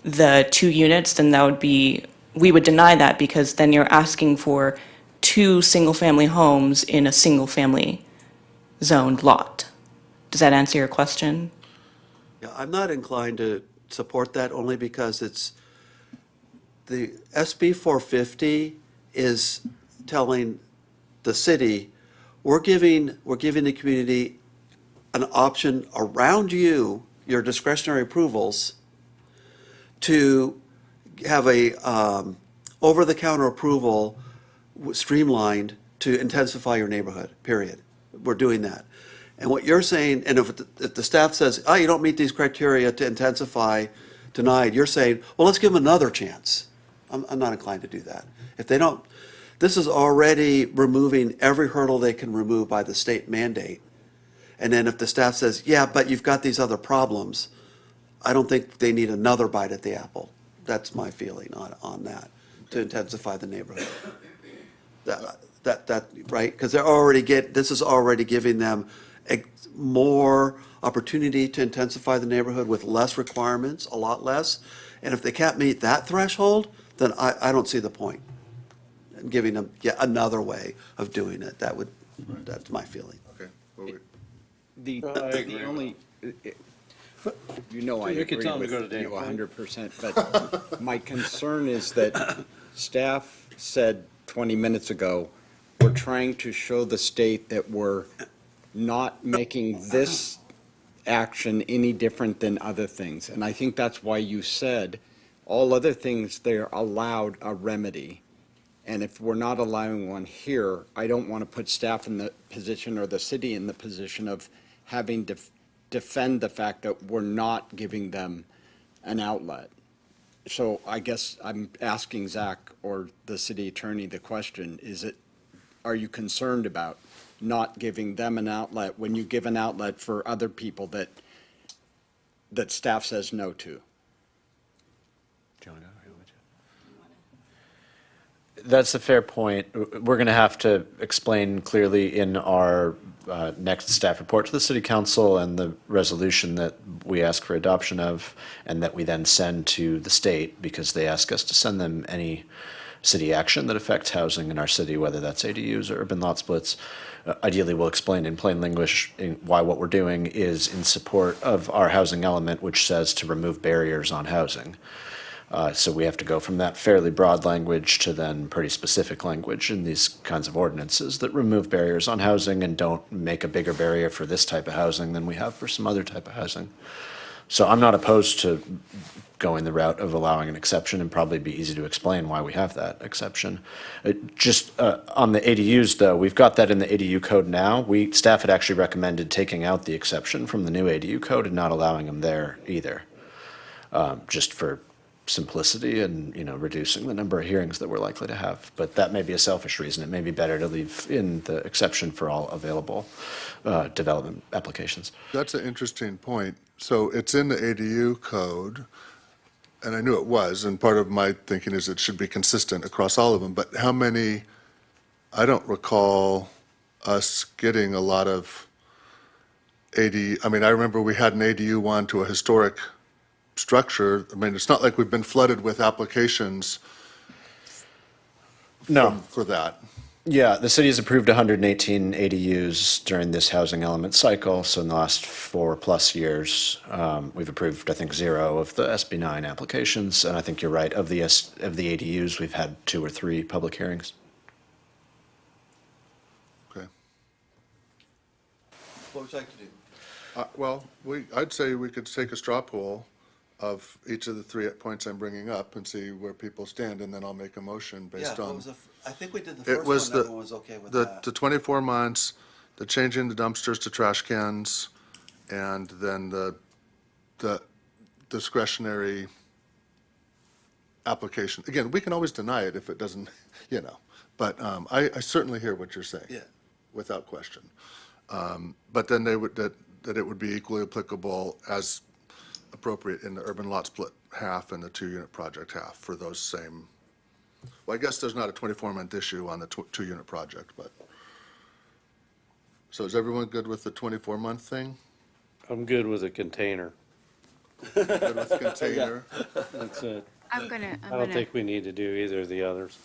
G: the two units, then that would be, we would deny that, because then you're asking for two single-family homes in a single-family zoned lot. Does that answer your question?
A: Yeah, I'm not inclined to support that only because it's, the SB 450 is telling the city, we're giving the community an option around you, your discretionary approvals, to have a over-the-counter approval streamlined to intensify your neighborhood, period. We're doing that. And what you're saying, and if the staff says, oh, you don't meet these criteria to intensify, denied, you're saying, well, let's give them another chance. I'm not inclined to do that. If they don't, this is already removing every hurdle they can remove by the state mandate. And then if the staff says, yeah, but you've got these other problems, I don't think they need another bite at the apple. That's my feeling on that, to intensify the neighborhood. That right? Because this is already giving them more opportunity to intensify the neighborhood with less requirements, a lot less. And if they can't meet that threshold, then I don't see the point in giving them yet another way of doing it. That's my feeling.
E: Okay. Well,
B: The only, you know I
C: You
B: agree
C: can tell him to
B: with
C: go to
B: you
C: Dana.
B: 100%, but my concern is that staff said 20 minutes ago, we're trying to show the state that we're not making this action any different than other things. And I think that's why you said all other things, they're allowed a remedy. And if we're not allowing one here, I don't want to put staff in the position or the city in the position of having to defend the fact that we're not giving them an outlet. So I guess I'm asking Zach or the city attorney the question, are you concerned about not giving them an outlet when you give an outlet for other people that staff says no to?
H: That's a fair point. We're going to have to explain clearly in our next staff report to the city council and the resolution that we ask for adoption of and that we then send to the state, because they ask us to send them any city action that affects housing in our city, whether that's ADUs or urban lot splits. Ideally, we'll explain in plain English why what we're doing is in support of our housing element, which says to remove barriers on housing. So we have to go from that fairly broad language to then pretty specific language in these kinds of ordinances that remove barriers on housing and don't make a bigger barrier for this type of housing than we have for some other type of housing. So I'm not opposed to going the route of allowing an exception, and probably be easy to explain why we have that exception. Just on the ADUs, though, we've got that in the ADU code now. Staff had actually recommended taking out the exception from the new ADU code and not allowing them there either, just for simplicity and, reducing the number of hearings that we're likely to have. But that may be a selfish reason. It may be better to leave in the exception for all available development applications.
E: That's an interesting point. So it's in the ADU code, and I knew it was, and part of my thinking is it should be consistent across all of them, but how many, I don't recall us getting a lot of I remember we had an ADU one to a historic structure. I mean, it's not like we've been flooded with applications
H: No.
E: for that.
H: Yeah, the city has approved 118 ADUs during this housing element cycle. So in the last 4+ years, we've approved, I think, 0 of the SB 9 applications. And I think you're right. Of the ADUs, we've had 2 or 3 public hearings.
E: Okay.
A: What would you like to do?
E: Well, I'd say we could take a straw poll of each of the 3 points I'm bringing up and see where people stand, and then I'll make a motion
A: Yeah,
E: based
A: what
E: on.
A: was I think we did the
E: It
A: first
E: was
A: one, everyone was okay with that.
E: the 24 months, the changing the dumpsters to trash cans, and then the discretionary application. Again, we can always deny it if it doesn't, but I certainly hear what you're saying.
A: Yeah.
E: Without question. But then that it would be equally applicable as appropriate in the urban lot split half and the 2-unit project half for those same, well, I guess there's not a 24-month issue on the 2-unit project, but. So is everyone good with the 24-month thing?
C: I'm good with a container.
E: Good with the container?
C: That's it.
J: I'm
C: I don't think we need to do either of the others.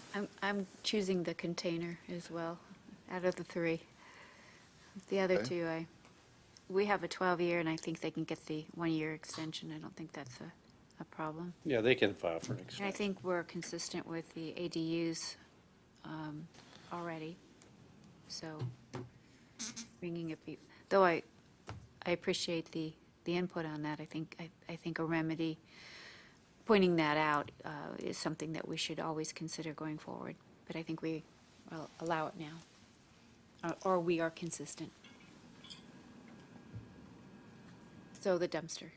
J: I'm choosing the container as well, out of the 3. The other
E: Okay.
J: 2, we have a 12-year, and I think they can get the 1-year extension. I don't think that's a problem.
C: Yeah, they can file for an
J: And I
C: extension.
J: think we're consistent with the ADUs already, so bringing it, though I appreciate the input on that. I think a remedy, pointing that out, is something that we should always consider going forward. But I think we will allow it now, or we are consistent. So the dumpster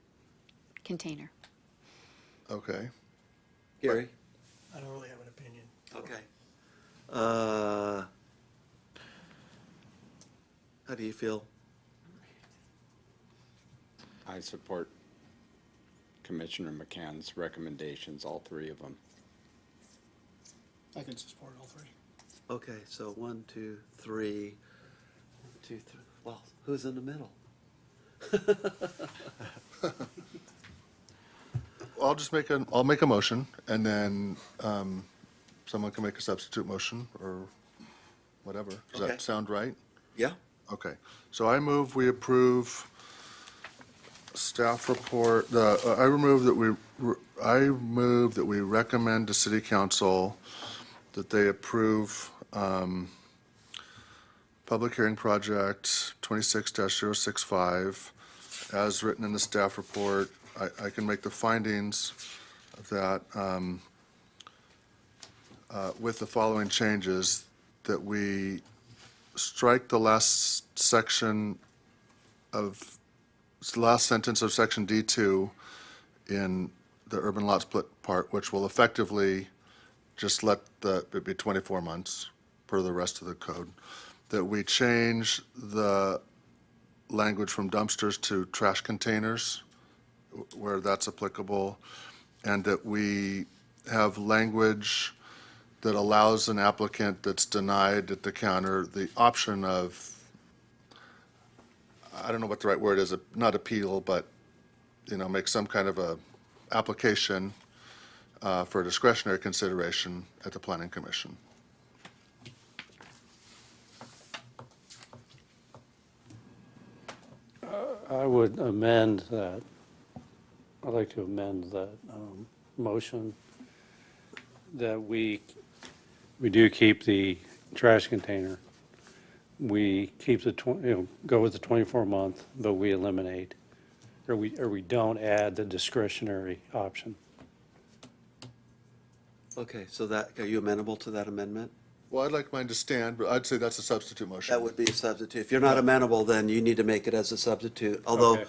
J: container.
E: Okay.
A: Gary?
I: I don't really have an opinion.
A: Okay. How do you feel?
B: I support Commissioner McCann's recommendations, all 3 of them.
I: I can support all 3.
A: Okay, so 1, 2, 3. 1, 2, 3. Well, who's in the middle?
E: I'll make a motion, and then someone can make a substitute motion or whatever. Does
A: Okay.
E: that sound right?
A: Yeah?
E: Okay, so I move we approve staff report, I move that we recommend to city council that they approve public hearing project 26-065 as written in the staff report. I can make the findings of that with the following changes, that we strike the last section of, last sentence of section D2 in the urban lot split part, which will effectively just let it be 24 months per the rest of the code. That we change the language from dumpsters to trash containers where that's applicable, and that we have language that allows an applicant that's denied at the counter the option of, I don't know what the right word is, not appeal, but, make some kind of a application for discretionary consideration at the planning commission.
C: I would amend that. I'd like to amend that motion that we do keep the trash container. We keep go with the 24-month, but we eliminate, or we don't add the discretionary option.
A: Okay, so are you amenable to that amendment?
E: Well, I'd like mine to stand, but I'd say that's a substitute motion.
A: That would be a substitute. If you're not amenable, then you need to make it as a substitute, although
C: Okay.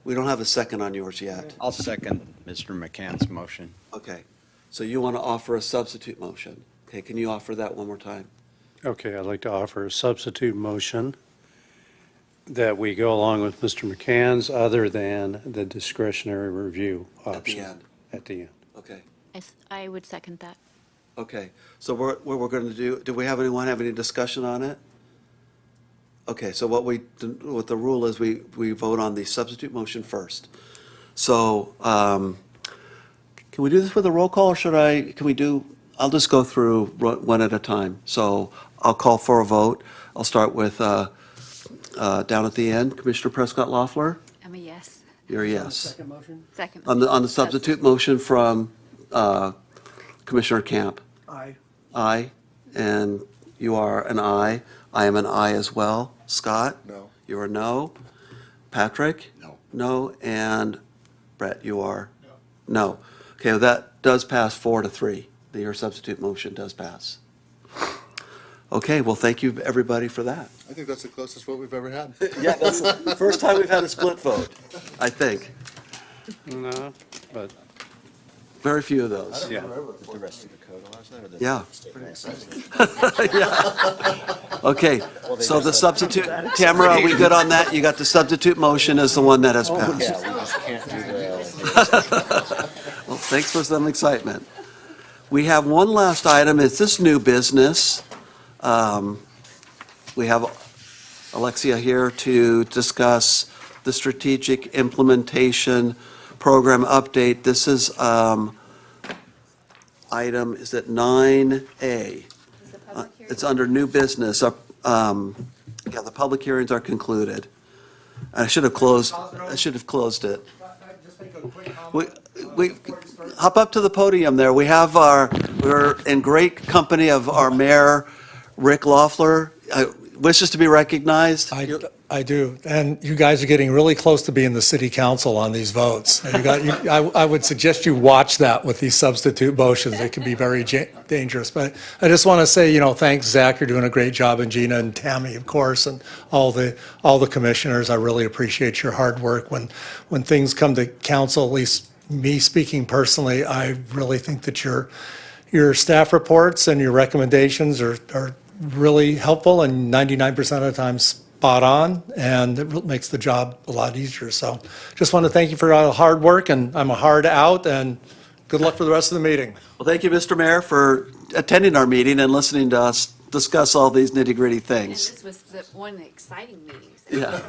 A: we don't have a second on yours yet.
B: I'll second Mr. McCann's motion.
A: Okay, so you want to offer a substitute motion. Okay, can you offer that one more time?
C: Okay, I'd like to offer a substitute motion that we go along with Mr. McCann's other than the discretionary review option.
A: end.
C: At the end.
A: Okay,
J: I would second that.
A: okay. So what we're going to do we have anyone have any discussion on it? Okay, so what the rule is, we vote on the substitute motion first. So, can we do this with a roll call, or can we I'll just go through one at a time. So, I'll call for a vote. I'll start with, down at the end, Commissioner Prescott Loeffler,
J: I'm a yes.
A: you're a yes.
I: Second motion?
J: Second.
A: On the substitute motion from Commissioner Camp,
I: Aye.
A: aye, and you are an aye. I am an aye as well. Scott?
E: No.
A: You're a no. Patrick?
B: No.
A: No, and Brett, you are? No. Okay, well, that does pass 4-3. Your substitute motion does pass. Okay, well, thank you, everybody, for that.
E: I think that's the closest vote we've ever had.
A: Yeah, that's the first time we've had a split vote, I think.
C: No, but
A: Very few of those.
C: yeah.
H: The rest of the code allows that, or the
A: Yeah.
H: state license?
A: Okay, so the substitute, Tamara, are we good on that? You got the substitute motion as the one that has passed.
H: Yeah, we just can't do the.
A: Well, thanks for some excitement. We have one last item, it's this new business. We have Alexia here to discuss the strategic implementation program update. This is item, is it 9A? It's under new business. Yeah, the public hearings are concluded. I should have closed it. We, hop up to the podium there. We're in great company of our mayor, Rick Loeffler. Wishes to be recognized.
K: I do, and you guys are getting really close to being the city council on these votes. I would suggest you watch that with these substitute motions. It can be very dangerous. But I just want to say, thanks, Zach, you're doing a great job, and Gina and Tammy, of course, and all the commissioners. I really appreciate your hard work. When things come to council, at least me speaking personally, I really think that your staff reports and your recommendations are really helpful, and 99% of the time spot on, and it makes the job a lot easier. So just want to thank you for all the hard work, and I'm a hard out, and good luck for the rest of the meeting.
A: Well, thank you, Mr. Mayor, for attending our meeting and listening to us discuss all these nitty-gritty
J: And
A: things.
J: this was one of the exciting meetings.
A: Yeah.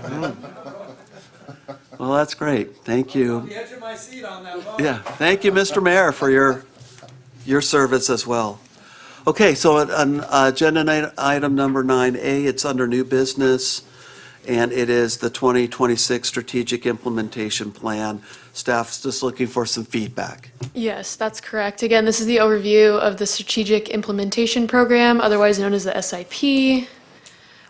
A: Well, that's great. Thank you.
L: The edge of my seat on that vote.
A: Yeah, thank you, Mr. Mayor, for your service as well. Okay, so on agenda item number 9A, it's under new business, and it is the 2026 Strategic Implementation Plan. Staff's just looking for some feedback.
M: Yes, that's correct. Again, this is the overview of the Strategic Implementation Program, otherwise known as the SIP.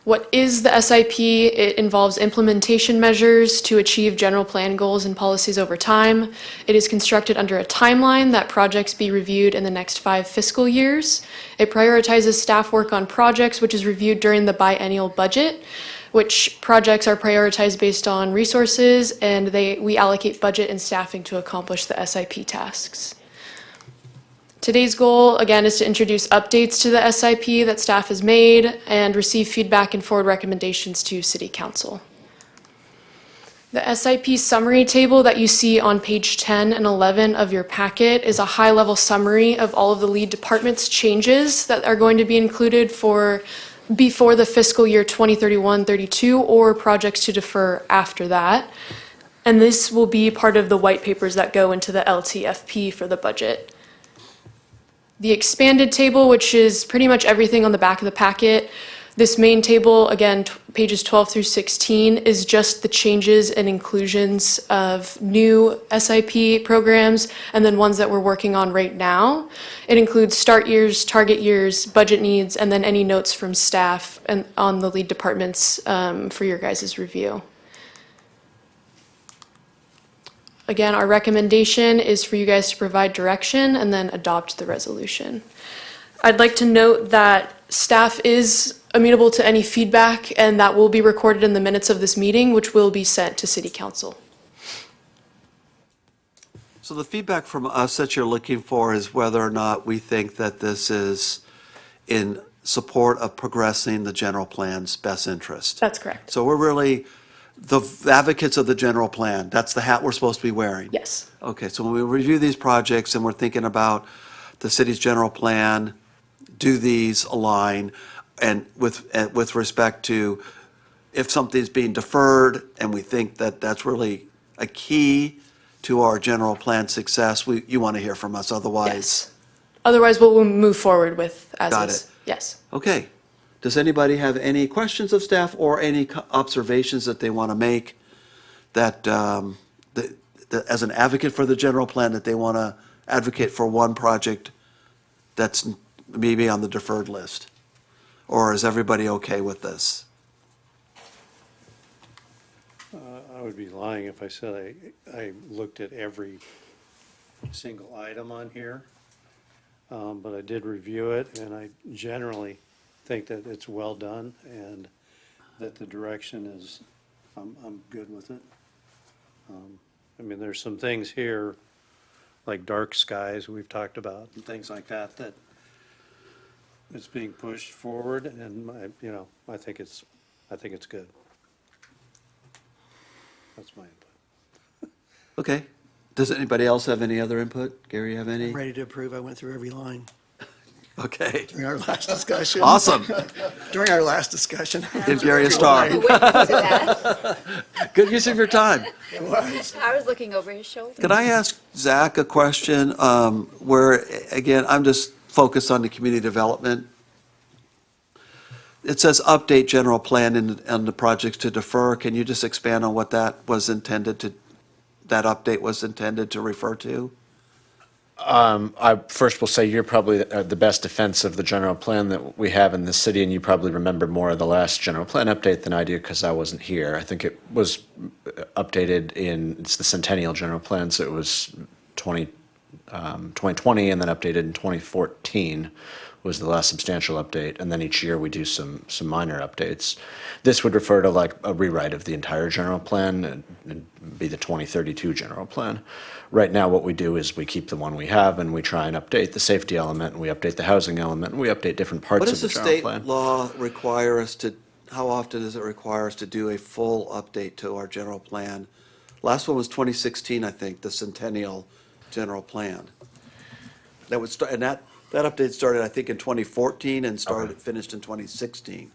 M: What is the SIP? It involves implementation measures to achieve general plan goals and policies over time. It is constructed under a timeline that projects be reviewed in the next 5 fiscal years. It prioritizes staff work on projects, which is reviewed during the biennial budget, which projects are prioritized based on resources, and we allocate budget and staffing to accomplish the SIP tasks. Today's goal, again, is to introduce updates to the SIP that staff has made and receive feedback and forward recommendations to City Council. The SIP summary table that you see on page 10 and 11 of your packet is a high-level summary of all of the lead departments' changes that are going to be included before the fiscal year 2031-32 or projects to defer after that. And this will be part of the white papers that go into the LTFP for the budget. The expanded table, which is pretty much everything on the back of the packet. This main table, again, pages 12 through 16, is just the changes and inclusions of new SIP programs and then ones that we're working on right now. It includes start years, target years, budget needs, and then any notes from staff and on the lead departments for your guys' review. Again, our recommendation is for you guys to provide direction and then adopt the resolution. I'd like to note that staff is amenable to any feedback, and that will be recorded in the minutes of this meeting, which will be sent to City Council.
A: So the feedback from us that you're looking for is whether or not we think that this is in support of progressing the general plan's best interest.
M: That's correct.
A: So we're really the advocates of the general plan. That's the hat we're supposed to be wearing.
M: Yes.
A: Okay, so when we review these projects and we're thinking about the city's general plan, do these align? And with respect to if something's being deferred and we think that that's really a key to our general plan success, you want to hear from us, otherwise.
M: Yes. Otherwise, we'll move forward with as
A: Got
M: is.
A: it.
M: Yes.
A: Okay. Does anybody have any questions of staff or any observations that they want to make that, that as an advocate for the general plan, that they want to advocate for one project that's maybe on the deferred list? Or is everybody okay with this?
C: I would be lying if I said I looked at every single item on here. But I did review it, and I generally think that it's well done and that the direction is, I'm good with it. I mean, there's some things here, like dark skies we've talked about, and things like that, that it's being pushed forward, and I think it's good. That's my input.
A: Okay. Does anybody else have any other input? Gary, you have any?
I: I'm ready to approve. I went through every line
A: Okay.
I: during our last discussion.
A: Awesome.
I: During our last discussion.
A: Give Gary a star.
J: Witness to that.
A: Good use of your time.
J: I was looking over his shoulder.
A: Can I ask Zach a question where, again, I'm just focused on the community development? It says update general plan and the projects to defer. Can you just expand on what that was intended to, that update was intended to refer to?
H: I first will say you're probably the best defense of the general plan that we have in the city, and you probably remember more of the last general plan update than I do because I wasn't here. I think it was updated it's the centennial general plan, so it was 2020 and then updated in 2014 was the last substantial update, and then each year we do some minor updates. This would refer to like a rewrite of the entire general plan and be the 2032 general plan. Right now, what we do is we keep the one we have and we try and update the safety element, and we update the housing element, and we update different
A: What
H: parts
A: does
H: of
A: the
H: the general
A: state
H: plan.
A: law require us to, how often does it require us to do a full update to our general plan? Last one was 2016, I think, the centennial general plan. That would start, and that update started, I think, in 2014 and finished in 2016.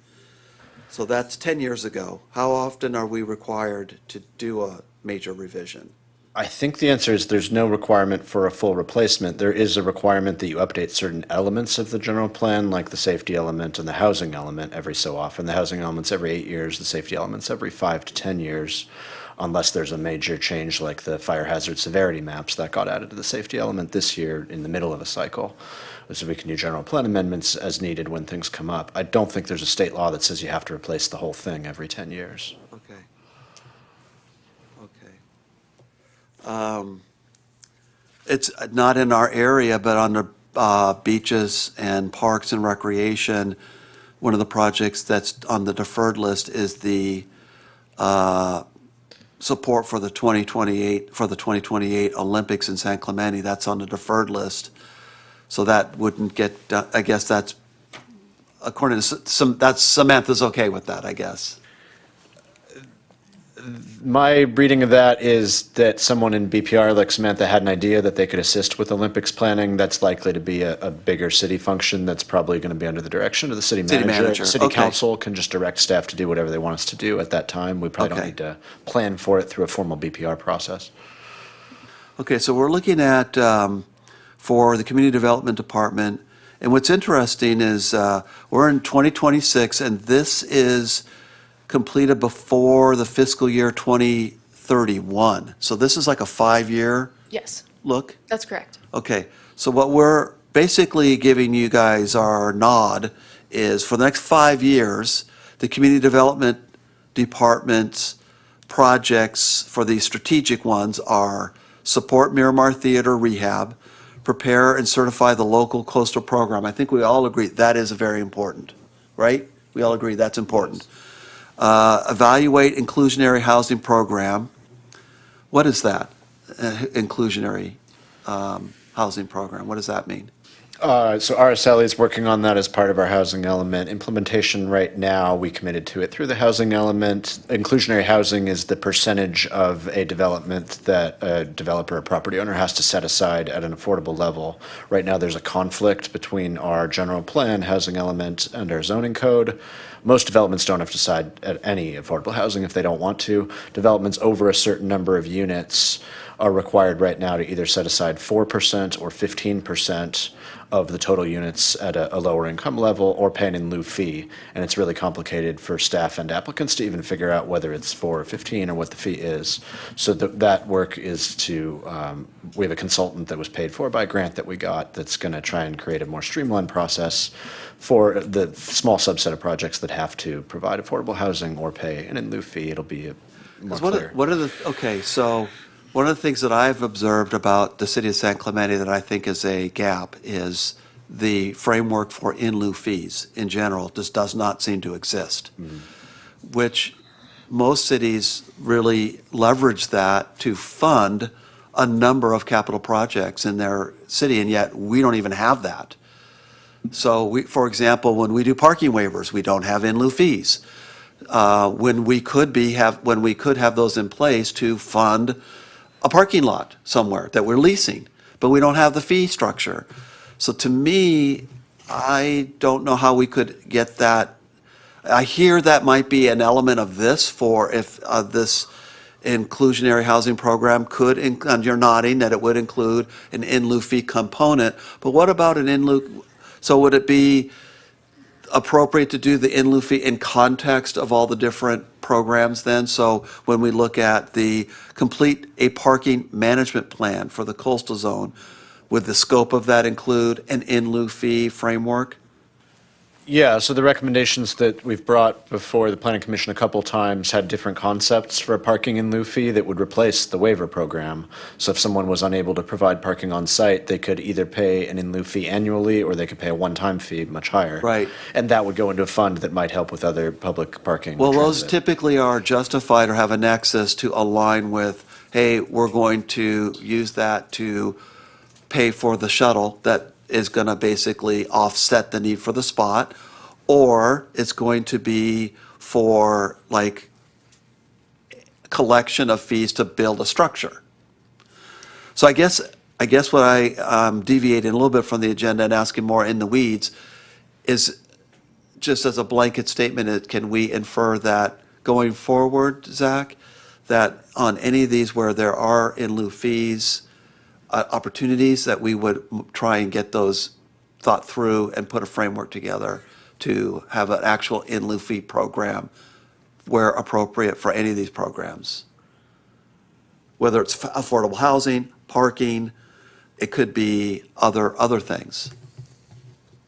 A: So that's 10 years ago. How often are we required to do a major revision?
H: I think the answer is there's no requirement for a full replacement. There is a requirement that you update certain elements of the general plan, like the safety element and the housing element every so often. The housing element's every 8 years, the safety element's every 5 to 10 years, unless there's a major change like the fire hazard severity maps that got added to the safety element this year in the middle of a cycle. So we can do general plan amendments as needed when things come up. I don't think there's a state law that says you have to replace the whole thing every 10 years.
A: Okay. Okay. It's not in our area, but on the beaches and parks and recreation, one of the projects that's on the deferred list is the support for the 2028 Olympics in San Clemente. That's on the deferred list. So that wouldn't get done. I guess that's, according to that's Samantha's okay with that, I guess.
H: My reading of that is that someone in BPR like Samantha had an idea that they could assist with Olympics planning. That's likely to be a bigger city function that's probably going to be under the direction of the city manager. City
A: okay.
H: council can just direct staff to do whatever they want us to do at that time. We probably don't
A: Okay.
H: need to plan for it through a formal BPR process.
A: Okay, so we're looking at, for the Community Development Department, and what's interesting is we're in 2026, and this is completed before the fiscal year 2031. So this is like a 5-year
M: Yes,
A: look?
M: that's correct.
A: Okay, so what we're basically giving you guys our nod is for the next 5 years, the Community Development Department's projects for the strategic ones are support Miramar Theater rehab, prepare and certify the local coastal program. I think we all agree that is very important, right? We all agree that's important. Evaluate inclusionary housing program. What is that? Inclusionary housing program, what does that mean?
H: So RSLE is working on that as part of our housing element. Implementation right now, we committed to it through the housing element. Inclusionary housing is the percentage of a development that a developer or property owner has to set aside at an affordable level. Right now, there's a conflict between our general plan, housing element, and our zoning code. most developments don't have to decide at any affordable housing if they don't want to. Developments over a certain number of units are required right now to either set aside 4% or 15% of the total units at a lower income level or pay an in lieu fee. And it's really complicated for staff and applicants to even figure out whether it's 4 or 15 or what the fee is. So that work is to, we have a consultant that was paid for by a grant that we got that's going to try and create a more streamlined process for the small subset of projects that have to provide affordable housing or pay an in lieu fee. It'll be more
A: 'Cause
H: clear.
A: One of the things that I've observed about the city of San Clemente that I think is a gap is the framework for in lieu fees in general just does not seem to exist, which most cities really leverage that to fund a number of capital projects in their city, and yet we don't even have that. So we, for example, when we do parking waivers, we don't have in lieu fees. When we could have those in place to fund a parking lot somewhere that we're leasing, but we don't have the fee structure. So to me, I don't know how we could get that. I hear that might be an element of this for if this inclusionary housing program could, and you're nodding that it would include an in lieu fee component, but what about an in lieu? So would it be appropriate to do the in lieu fee in context of all the different programs then? So when we look at complete a parking management plan for the coastal zone, would the scope of that include an in lieu fee framework?
H: Yeah, so the recommendations that we've brought before the Planning Commission a couple times had different concepts for a parking in lieu fee that would replace the waiver program. So if someone was unable to provide parking on site, they could either pay an in lieu fee annually or they could pay a one-time fee much higher.
A: Right.
H: And that would go into a fund that might help with other public parking.
A: Well, those
H: transit.
A: typically are justified or have a nexus to align with, hey, we're going to use that to pay for the shuttle that is going to basically offset the need for the spot, or it's going to be for like collection of fees to build a structure. So I guess what I deviated a little bit from the agenda and asking more in the weeds is just as a blanket statement, can we infer that going forward, Zach, that on any of these where there are in lieu fees, opportunities, that we would try and get those thought through and put a framework together to have an actual in lieu fee program where appropriate for any of these programs? Whether it's affordable housing, parking, it could be other things.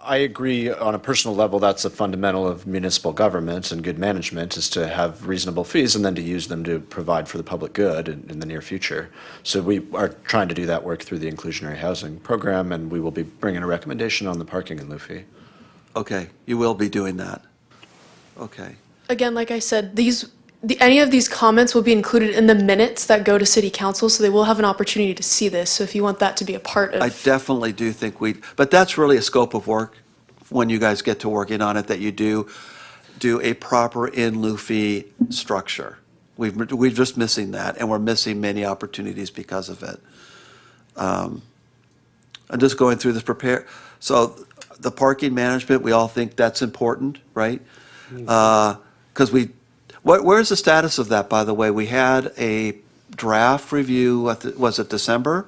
H: I agree on a personal level, that's a fundamental of municipal government and good management is to have reasonable fees and then to use them to provide for the public good in the near future. So we are trying to do that work through the inclusionary housing program and we will be bringing a recommendation on the parking in lieu fee.
A: Okay, you will be doing that. Okay.
M: Again, like I said, any of these comments will be included in the minutes that go to city council, so they will have an opportunity to see this. So if you want that to be a part of.
A: I definitely do think but that's really a scope of work when you guys get to working on it, that you do a proper in lieu fee structure. We're just missing that, and we're missing many opportunities because of it. I'm just going through this so the parking management, we all think that's important, right? Because where's the status of that, by the way? We had a draft review, was it December?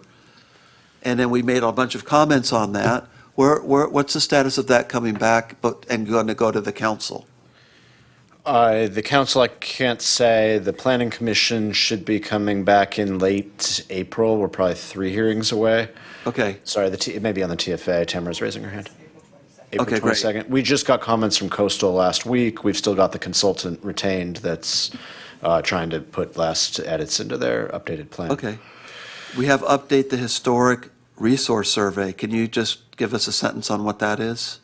A: And then we made a bunch of comments on that. What's the status of that coming back and going to go to the council?
H: The council, I can't say. The planning commission should be coming back in late April. We're probably 3 hearings away.
A: Okay.
H: Sorry, it may be on the TFA. Tamara's raising her hand. April
A: Okay, great.
H: 22nd. We just got comments from Coastal last week. We've still got the consultant retained that's trying to put last edits into their updated plan.
A: Okay. We have update the historic resource survey. Can you just give us a sentence on what that is?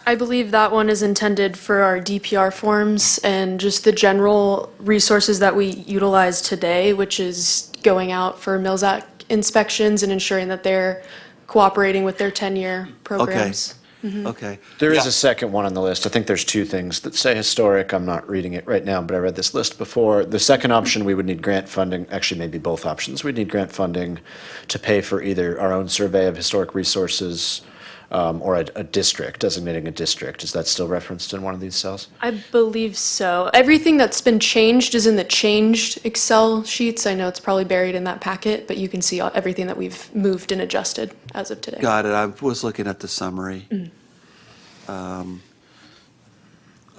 M: I believe that one is intended for our DPR forms and just the general resources that we utilize today, which is going out for Mills Act inspections and ensuring that they're cooperating with their 10-year programs.
A: Okay.
H: There is a second one on the list. I think there's 2 things that say historic. I'm not reading it right now, but I read this list before. The second option, we would need grant funding, actually maybe both options. We'd need grant funding to pay for either our own survey of historic resources or a district, designating a district. Is that still referenced in one of these cells?
M: I believe so. Everything that's been changed is in the changed Excel sheets. I know it's probably buried in that packet, but you can see everything that we've moved and adjusted as of today.
A: Got it. I was looking at the summary.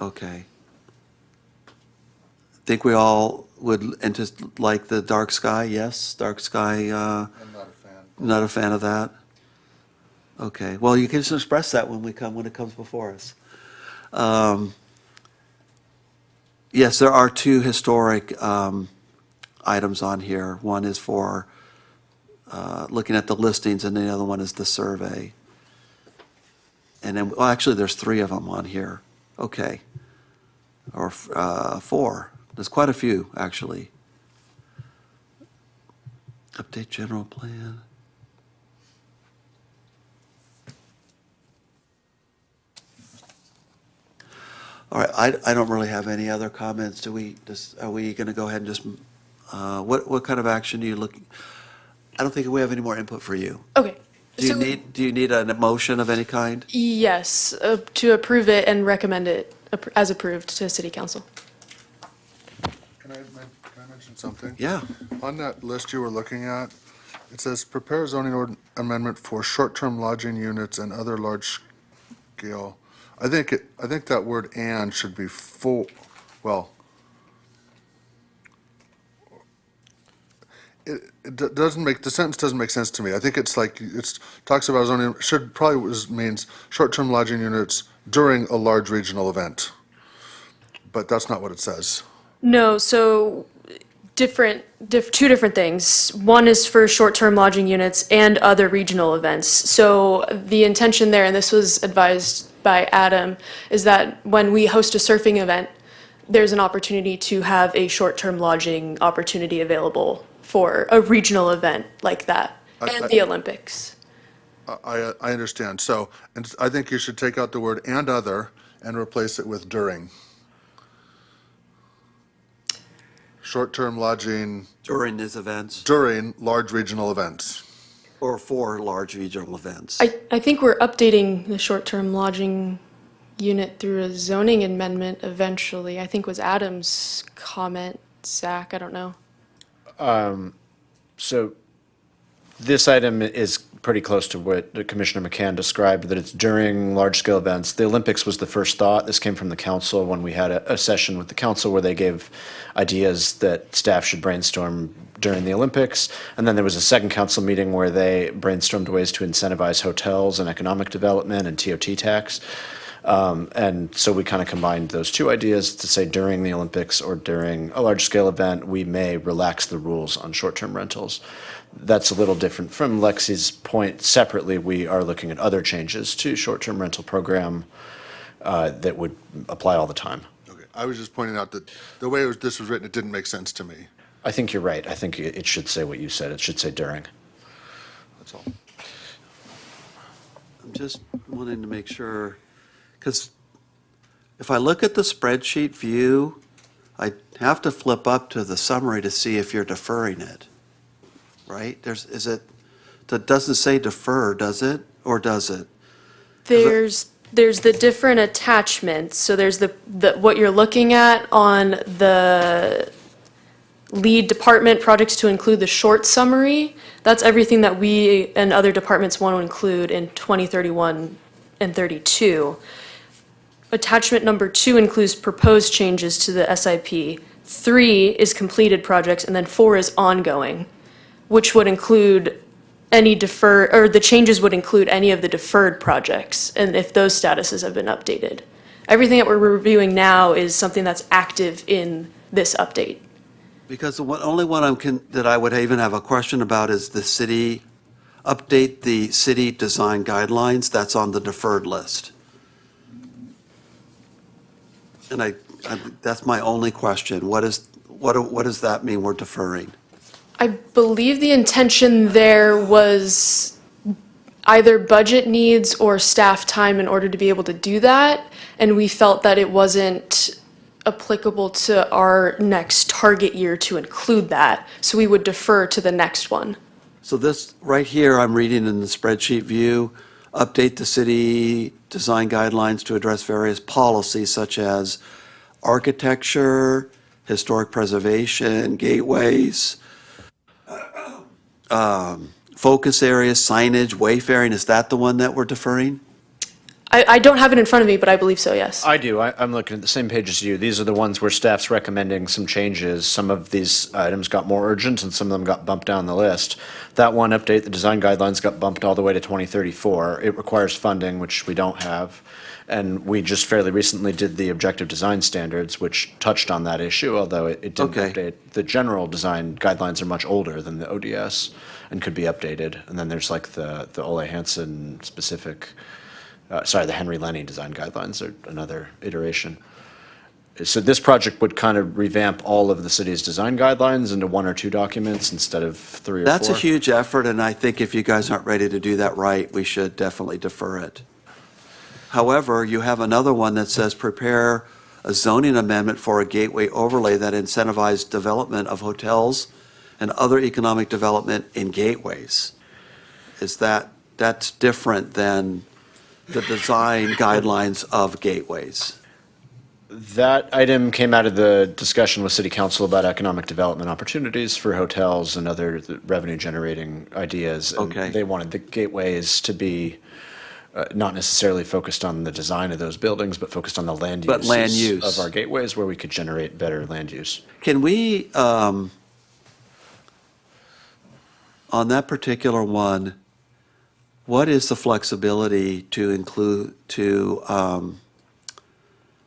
A: Okay. Think we all would, and just like the dark sky, yes? Dark sky,
E: I'm not a fan.
A: not a fan of that? Okay, well, you can just express that when it comes before us. Yes, there are two historic items on here. One is for looking at the listings, and the other one is the survey. And then, well, actually, there's three of them on here. Okay. Or four. There's quite a few, actually. Update general plan. All right, I don't really have any other comments. Are we going to go ahead and just, what kind of action are you looking? I don't think we have any more input for you.
M: Okay.
A: Do you need an motion of any kind?
M: Yes, to approve it and recommend it as approved to City Council.
E: Can I mention something?
A: Yeah.
E: On that list you were looking at, it says prepare zoning amendment for short-term lodging units and other large-scale. I think that word "and" should be full, well, it doesn't make, the sentence doesn't make sense to me. I think it's like, talks about zoning, means short-term lodging units during a large regional event. But that's not what it says.
M: No, so two different things. One is for short-term lodging units and other regional events. So the intention there, and this was advised by Adam, is that when we host a surfing event, there's an opportunity to have a short-term lodging opportunity available for a regional event like that, and the Olympics.
E: I understand. So, and I think you should take out the word "and other" and replace it with "during." Short-term lodging
A: During these events,
E: during large regional events.
A: or for large regional events?
M: I think we're updating the short-term lodging unit through a zoning amendment eventually. I think was Adam's comment, Zach, I don't know.
H: So this item is pretty close to what Commissioner McCann described, that it's during large-scale events. The Olympics was the first thought. This came from the council when we had a session with the council where they gave ideas that staff should brainstorm during the Olympics. And then there was a second council meeting where they brainstormed ways to incentivize hotels and economic development and TOT tax. And so we kind of combined those two ideas to say during the Olympics or during a large-scale event, we may relax the rules on short-term rentals. That's a little different from Lexi's point. Separately, we are looking at other changes to short-term rental program that would apply all the time.
E: Okay, I was just pointing out that the way this was written, it didn't make sense to me.
H: I think you're right. I think it should say what you said. It should say during.
E: That's all.
A: I'm just wanting to make sure, because if I look at the spreadsheet view, I have to flip up to the summary to see if you're deferring it, right? That doesn't say defer, does it? Or does it?
M: There's the different attachments. So there's the what you're looking at on the lead department projects to include the short summary. That's everything that we and other departments want to include in 2031 and 32. Attachment number 2 includes proposed changes to the SIP. 3 is completed projects, and then 4 is ongoing, which would include any the changes would include any of the deferred projects, and if those statuses have been updated. Everything that we're reviewing now is something that's active in this update.
A: Because the only one that I would even have a question about is the city, update the city design guidelines, that's on the deferred list. And that's my only question. What does that mean we're deferring?
M: I believe the intention there was either budget needs or staff time in order to be able to do that, and we felt that it wasn't applicable to our next target year to include that, so we would defer to the next one.
A: So this, right here, I'm reading in the spreadsheet view, update the city design guidelines to address various policies such as architecture, historic preservation, gateways, focus areas, signage, wayfaring. Is that the one that we're deferring?
M: I don't have it in front of me, but I believe so, yes.
H: I do. I'm looking at the same page as you. These are the ones where staff's recommending some changes. Some of these items got more urgent and some of them got bumped down the list. That one, update the design guidelines, got bumped all the way to 2034. It requires funding, which we don't have. And we just fairly recently did the objective design standards, which touched on that issue, although it didn't
A: Okay.
H: update. The general design guidelines are much older than the ODS and could be updated. And then there's like the Ole Hansen specific, the Henry Lenny design guidelines are another iteration. So this project would kind of revamp all of the city's design guidelines into 1 or 2 documents instead of 3 or 4.
A: That's a huge effort, and I think if you guys aren't ready to do that right, we should definitely defer it. However, you have another one that says prepare a zoning amendment for a gateway overlay that incentivizes development of hotels and other economic development in gateways. That's different than the design guidelines of gateways?
H: That item came out of the discussion with City Council about economic development opportunities for hotels and other revenue-generating ideas. And
A: Okay.
H: they wanted the gateways to be not necessarily focused on the design of those buildings, but focused on the land
A: But land
H: uses
A: use.
H: of our gateways where we could generate better land use.
A: Can we, on that particular one, what is the flexibility to include, to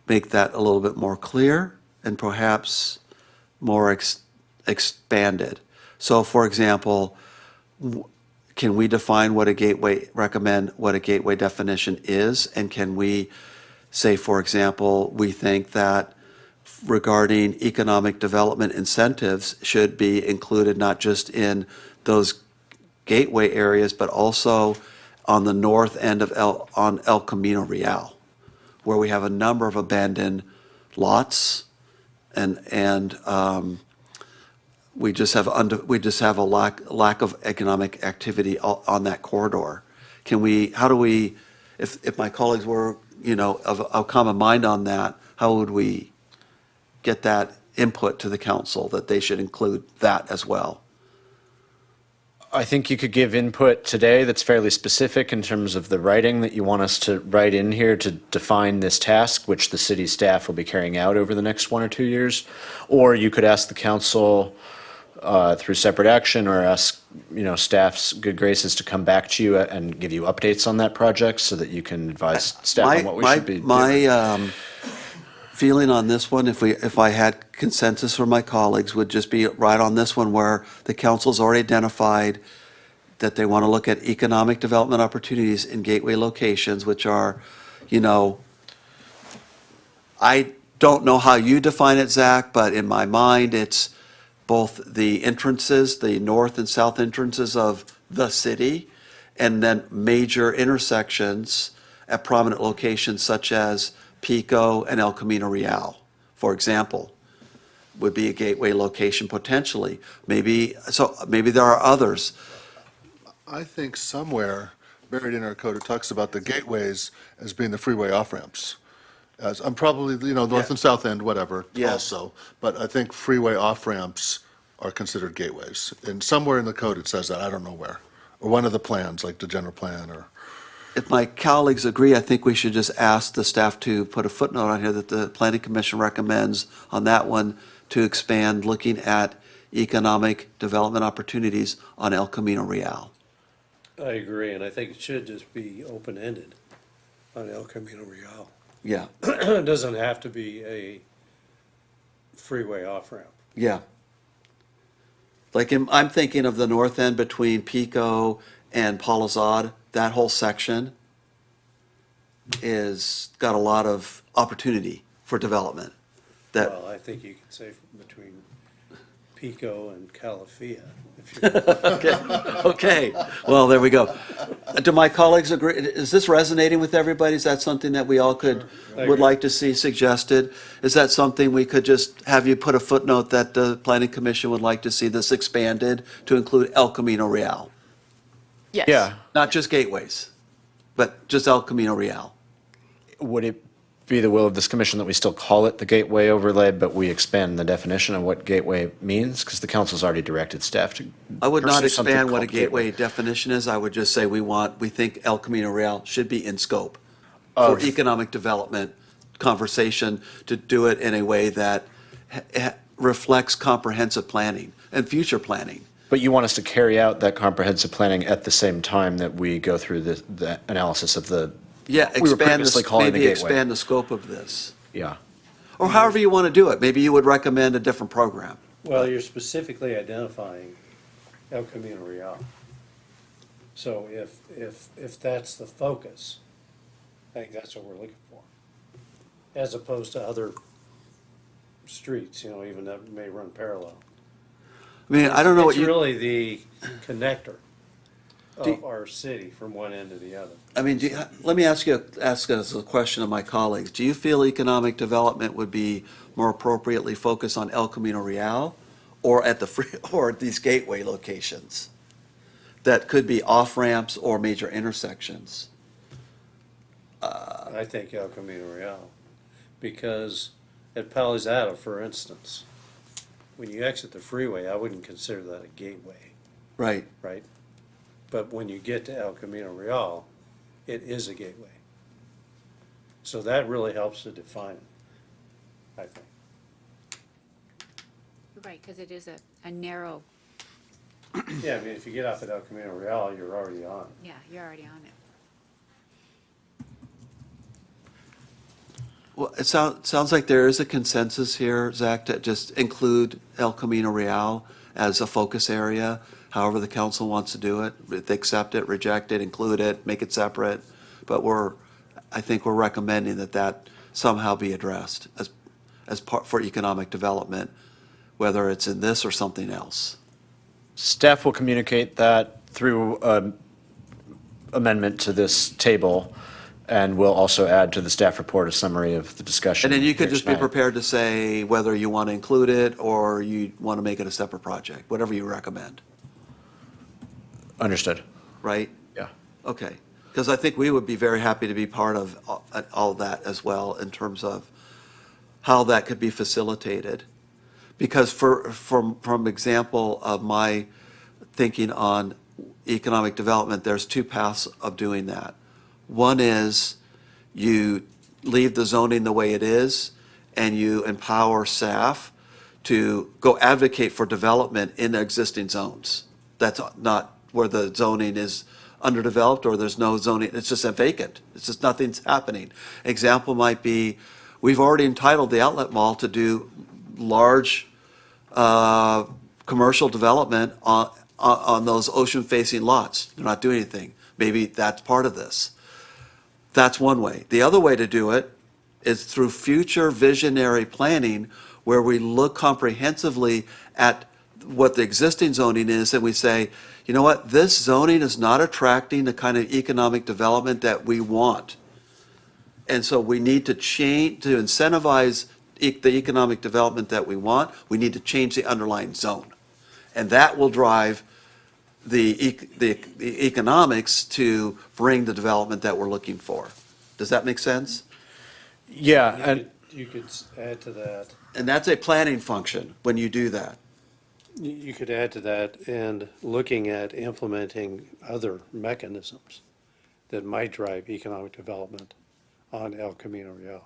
A: make that a little bit more clear and perhaps more expanded? So for example, can we define what a gateway, recommend what a gateway definition is? And can we say, for example, we think that regarding economic development incentives should be included not just in those gateway areas, but also on the north end of on El Camino Real, where we have a number of abandoned lots, and we just have a lack of economic activity on that corridor. How do we, if my colleagues were, of common mind on that, how would we get that input to the council that they should include that as well?
H: I think you could give input today that's fairly specific in terms of the writing that you want us to write in here to define this task, which the city staff will be carrying out over the next 1 or 2 years. Or you could ask the council through separate action, or ask, staff's good graces to come back to you and give you updates on that project so that you can advise staff on what we should be doing.
A: My feeling on this one, if I had consensus from my colleagues, would just be right on this one where the council's already identified that they want to look at economic development opportunities in gateway locations, which are, I don't know how you define it, Zach, but in my mind, it's both the entrances, the north and south entrances of the city, and then major intersections at prominent locations such as Pico and El Camino Real, for example, would be a gateway location potentially. Maybe there are others.
E: I think somewhere buried in our code, it talks about the gateways as being the freeway off-ramps. As, I'm probably, north and south end, whatever,
A: Yes.
E: also. But I think freeway off-ramps are considered gateways. And somewhere in the code it says that, I don't know where. Or one of the plans, like the general plan, or.
A: If my colleagues agree, I think we should just ask the staff to put a footnote on here that the Planning Commission recommends on that one to expand looking at economic development opportunities on El Camino Real.
C: I agree, and I think it should just be open-ended on El Camino Real.
A: Yeah,
C: It doesn't have to be a freeway off-ramp.
A: yeah. Like, I'm thinking of the north end between Pico and Paul Azad, that whole section got a lot of opportunity for development. That,
C: Well, I think you could say between Pico and Calafia. If you
A: okay, well, there we go. Do my colleagues agree? Is this resonating with everybody? Is that something that we all
C: I
A: would
C: agree.
A: like to see suggested? Is that something we could just have you put a footnote that the Planning Commission would like to see this expanded to include El Camino Real?
M: Yes.
H: Yeah,
A: Not just gateways, but just El Camino Real.
H: Would it be the will of this commission that we still call it the gateway overlay, but we expand the definition of what gateway means? Because the council's already directed staff to.
A: I would not
H: pursue something
A: expand what a
H: called gateway.
A: gateway definition is. I would just say we think El Camino Real should be in scope for economic development conversation, to do it in a way that reflects comprehensive planning and future planning.
H: But you want us to carry out that comprehensive planning at the same time that we go through the analysis of the.
A: Yeah,
H: We were previously calling the
A: maybe
H: gateway.
A: expand the scope of this.
H: Yeah.
A: Or however you want to do it. Maybe you would recommend a different program.
C: Well, you're specifically identifying El Camino Real. So if that's the focus, I think that's what we're looking for. As opposed to other streets, even that may run parallel.
A: I mean, I don't know what
C: It's
A: you,
C: really the connector of our city from one end to the other.
A: I mean, let me ask as a question of my colleagues. Do you feel economic development would be more appropriately focused on El Camino Real or at or at these gateway locations that could be off-ramps or major intersections?
C: I think El Camino Real, because at Palizada, for instance, when you exit the freeway, I wouldn't consider that a gateway,
A: Right.
C: right? But when you get to El Camino Real, it is a gateway. So that really helps to define it, I think.
J: Right, because it is a narrow,
C: Yeah, I mean, if you get off at El Camino Real, you're already on it.
J: yeah, you're already on it.
A: Well, it sounds like there is a consensus here, Zach, to just include El Camino Real as a focus area, however the council wants to do it. If they accept it, reject it, include it, make it separate. But I think we're recommending that somehow be addressed as part for economic development, whether it's in this or something else.
H: Staff will communicate that through amendment to this table, and we'll also add to the staff report a summary of the discussion.
A: And then you could
H: here
A: just be
H: tonight.
A: prepared to say whether you want to include it or you want to make it a separate project, whatever you recommend,
H: Understood.
A: right?
H: Yeah.
A: Okay, because I think we would be very happy to be part of all that as well in terms of how that could be facilitated. Because from example of my thinking on economic development, there's two paths of doing that. One is you leave the zoning the way it is and you empower staff to go advocate for development in the existing zones. That's not where the zoning is underdeveloped or there's no zoning, it's just a vacant. It's just nothing's happening. Example might be, we've already entitled the outlet mall to do large commercial development on those ocean-facing lots. They're not doing anything. Maybe that's part of this. That's one way. The other way to do it is through future visionary planning where we look comprehensively at what the existing zoning is and we say, you know what, this zoning is not attracting the kind of economic development that we want. And so we need to change, to incentivize the economic development that we want, we need to change the underlying zone. And that will drive the economics to bring the development that we're looking for. Does that make sense?
H: Yeah, and
C: You could add to that.
A: And that's a planning function when you do that.
C: You could add to that and looking at implementing other mechanisms that might drive economic development on El Camino Real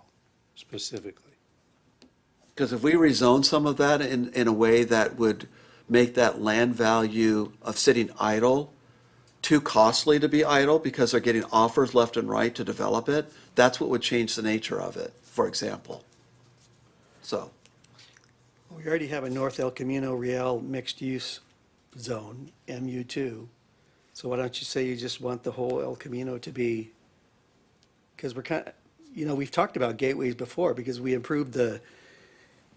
C: specifically.
A: Because if we rezone some of that in a way that would make that land value of sitting idle too costly to be idle because they're getting offers left and right to develop it, that's what would change the nature of it, for example. So,
I: We already have a North El Camino Real mixed-use zone, MU2. So why don't you say you just want the whole El Camino to be, because we're kind of, we've talked about gateways before because we improved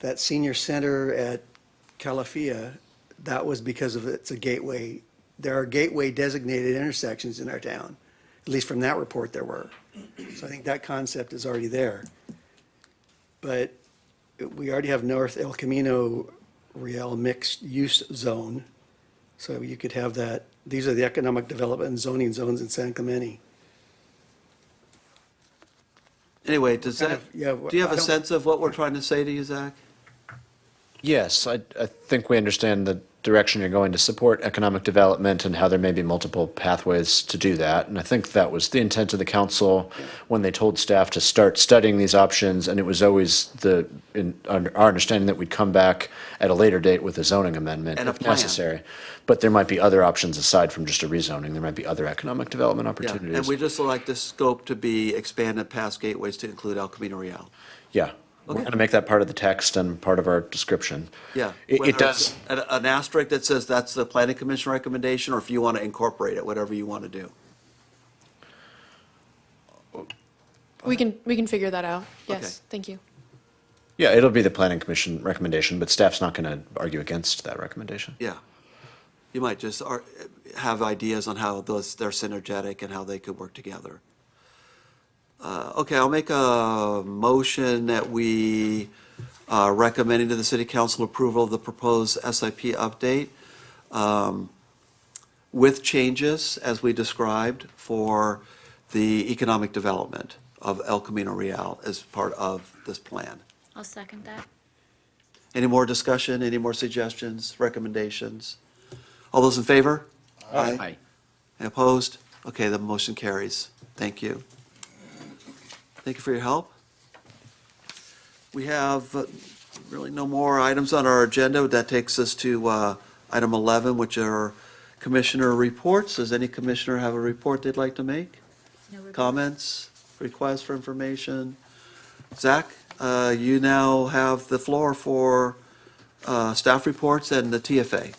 I: that senior center at Calafia. That was because of it's a gateway. There are gateway designated intersections in our town, at least from that report there were. So I think that concept is already there. But we already have North El Camino Real mixed use zone. So you could have that, these are the economic development and zoning zones in San Clemente.
A: Anyway, does
I: Kind
A: that,
I: of, yeah,
A: do you have
I: I
A: a
I: don't-
A: sense of what we're trying to say to you, Zach?
H: Yes, I think we understand the direction you're going to support economic development and how there may be multiple pathways to do that. And I think that was the intent of the council when they told staff to start studying these options. And it was always our understanding that we'd come back at a later date with a zoning amendment
A: And a
H: if
A: plan.
H: necessary. But there might be other options aside from just a rezoning. There might be other economic development
A: Yeah,
H: opportunities.
A: and we just like the scope to be expanded past gateways to include El Camino Real.
H: Yeah, we're
A: Okay.
H: going to make that part of the text and part of our description.
A: Yeah.
H: It
A: whether
H: does.
A: it's An asterisk that says that's the planning commission recommendation, or if you want to incorporate it, whatever you want to do.
M: We can figure that out. Yes,
A: Okay.
M: thank you.
H: Yeah, it'll be the planning commission recommendation, but staff's not going to argue against that recommendation.
A: Yeah. You might just have ideas on how they're synergetic and how they could work together. Okay, I'll make a motion that we recommending to the city council approval of the proposed SIP update with changes, as we described, for the economic development of El Camino Real as part of this plan.
J: I'll second that.
A: Any more discussion, any more suggestions, recommendations? All those in favor?
B: Aye.
A: Any opposed? Okay, the motion carries. Thank you. Thank you for your help. We have really no more items on our agenda. That takes us to item 11, which are commissioner reports. Does any commissioner have a report they'd like to make?
J: No report.
A: Comments, requests for information? Zach, you now have the floor for staff reports and the TFA.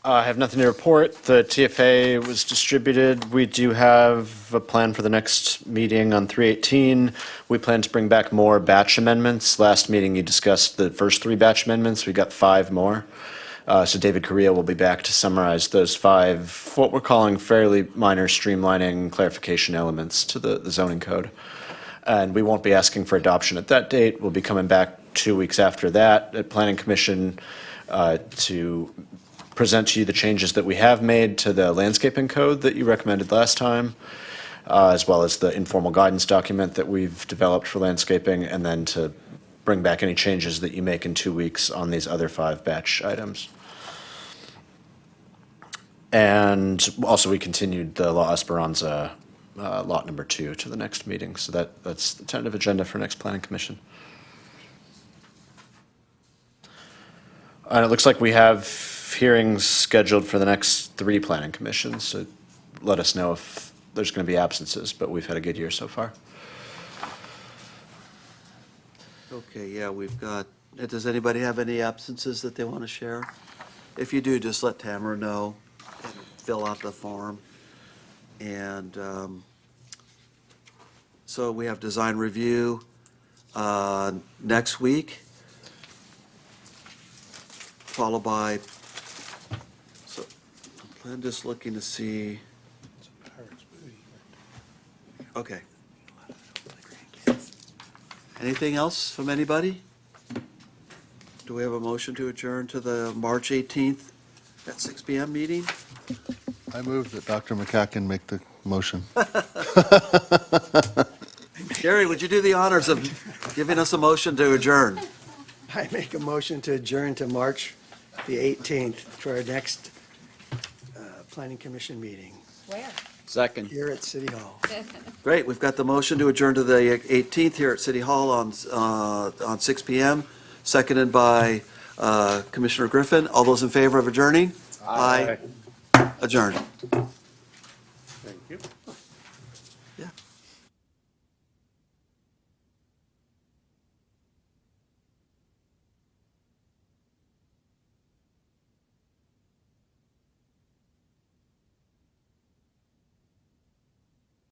H: I have nothing to report. The TFA was distributed. We do have a plan for the next meeting on 3/18. We plan to bring back more batch amendments. Last meeting, you discussed the first 3 batch amendments. We got 5 more. So David Correa will be back to summarize those 5, what we're calling fairly minor streamlining clarification elements to the zoning code. And we won't be asking for adoption at that date. We'll be coming back 2 weeks after that at Planning Commission to present to you the changes that we have made to the landscaping code that you recommended last time, as well as the informal guidance document that we've developed for landscaping, and then to bring back any changes that you make in 2 weeks on these other 5 batch items. And also, we continued the La Esperanza lot number 2 to the next meeting, so that's the tentative agenda for next Planning Commission. And it looks like we have hearings scheduled for the next 3 planning commissions, so let us know if there's going to be absences, but we've had a good year so far.
A: Okay, yeah, we've got, does anybody have any absences that they want to share? If you do, just let Tamara know and fill out the form. And so we have design review next week, followed by, so I'm just looking to see. Okay. Anything else from anybody? Do we have a motion to adjourn to the March 18th at 6 PM meeting?
E: I move that Dr. McCacken make the motion.
A: Gary, would you do the honors of giving us a motion to adjourn?
I: I make a motion to adjourn to March the 18th for our next Planning Commission meeting
B: Second.
I: here at City Hall.
A: Great, we've got the motion to adjourn to the 18th here at City Hall on 6 PM, seconded by Commissioner Griffin. All those in favor of adjourning? Aye. Adjourned.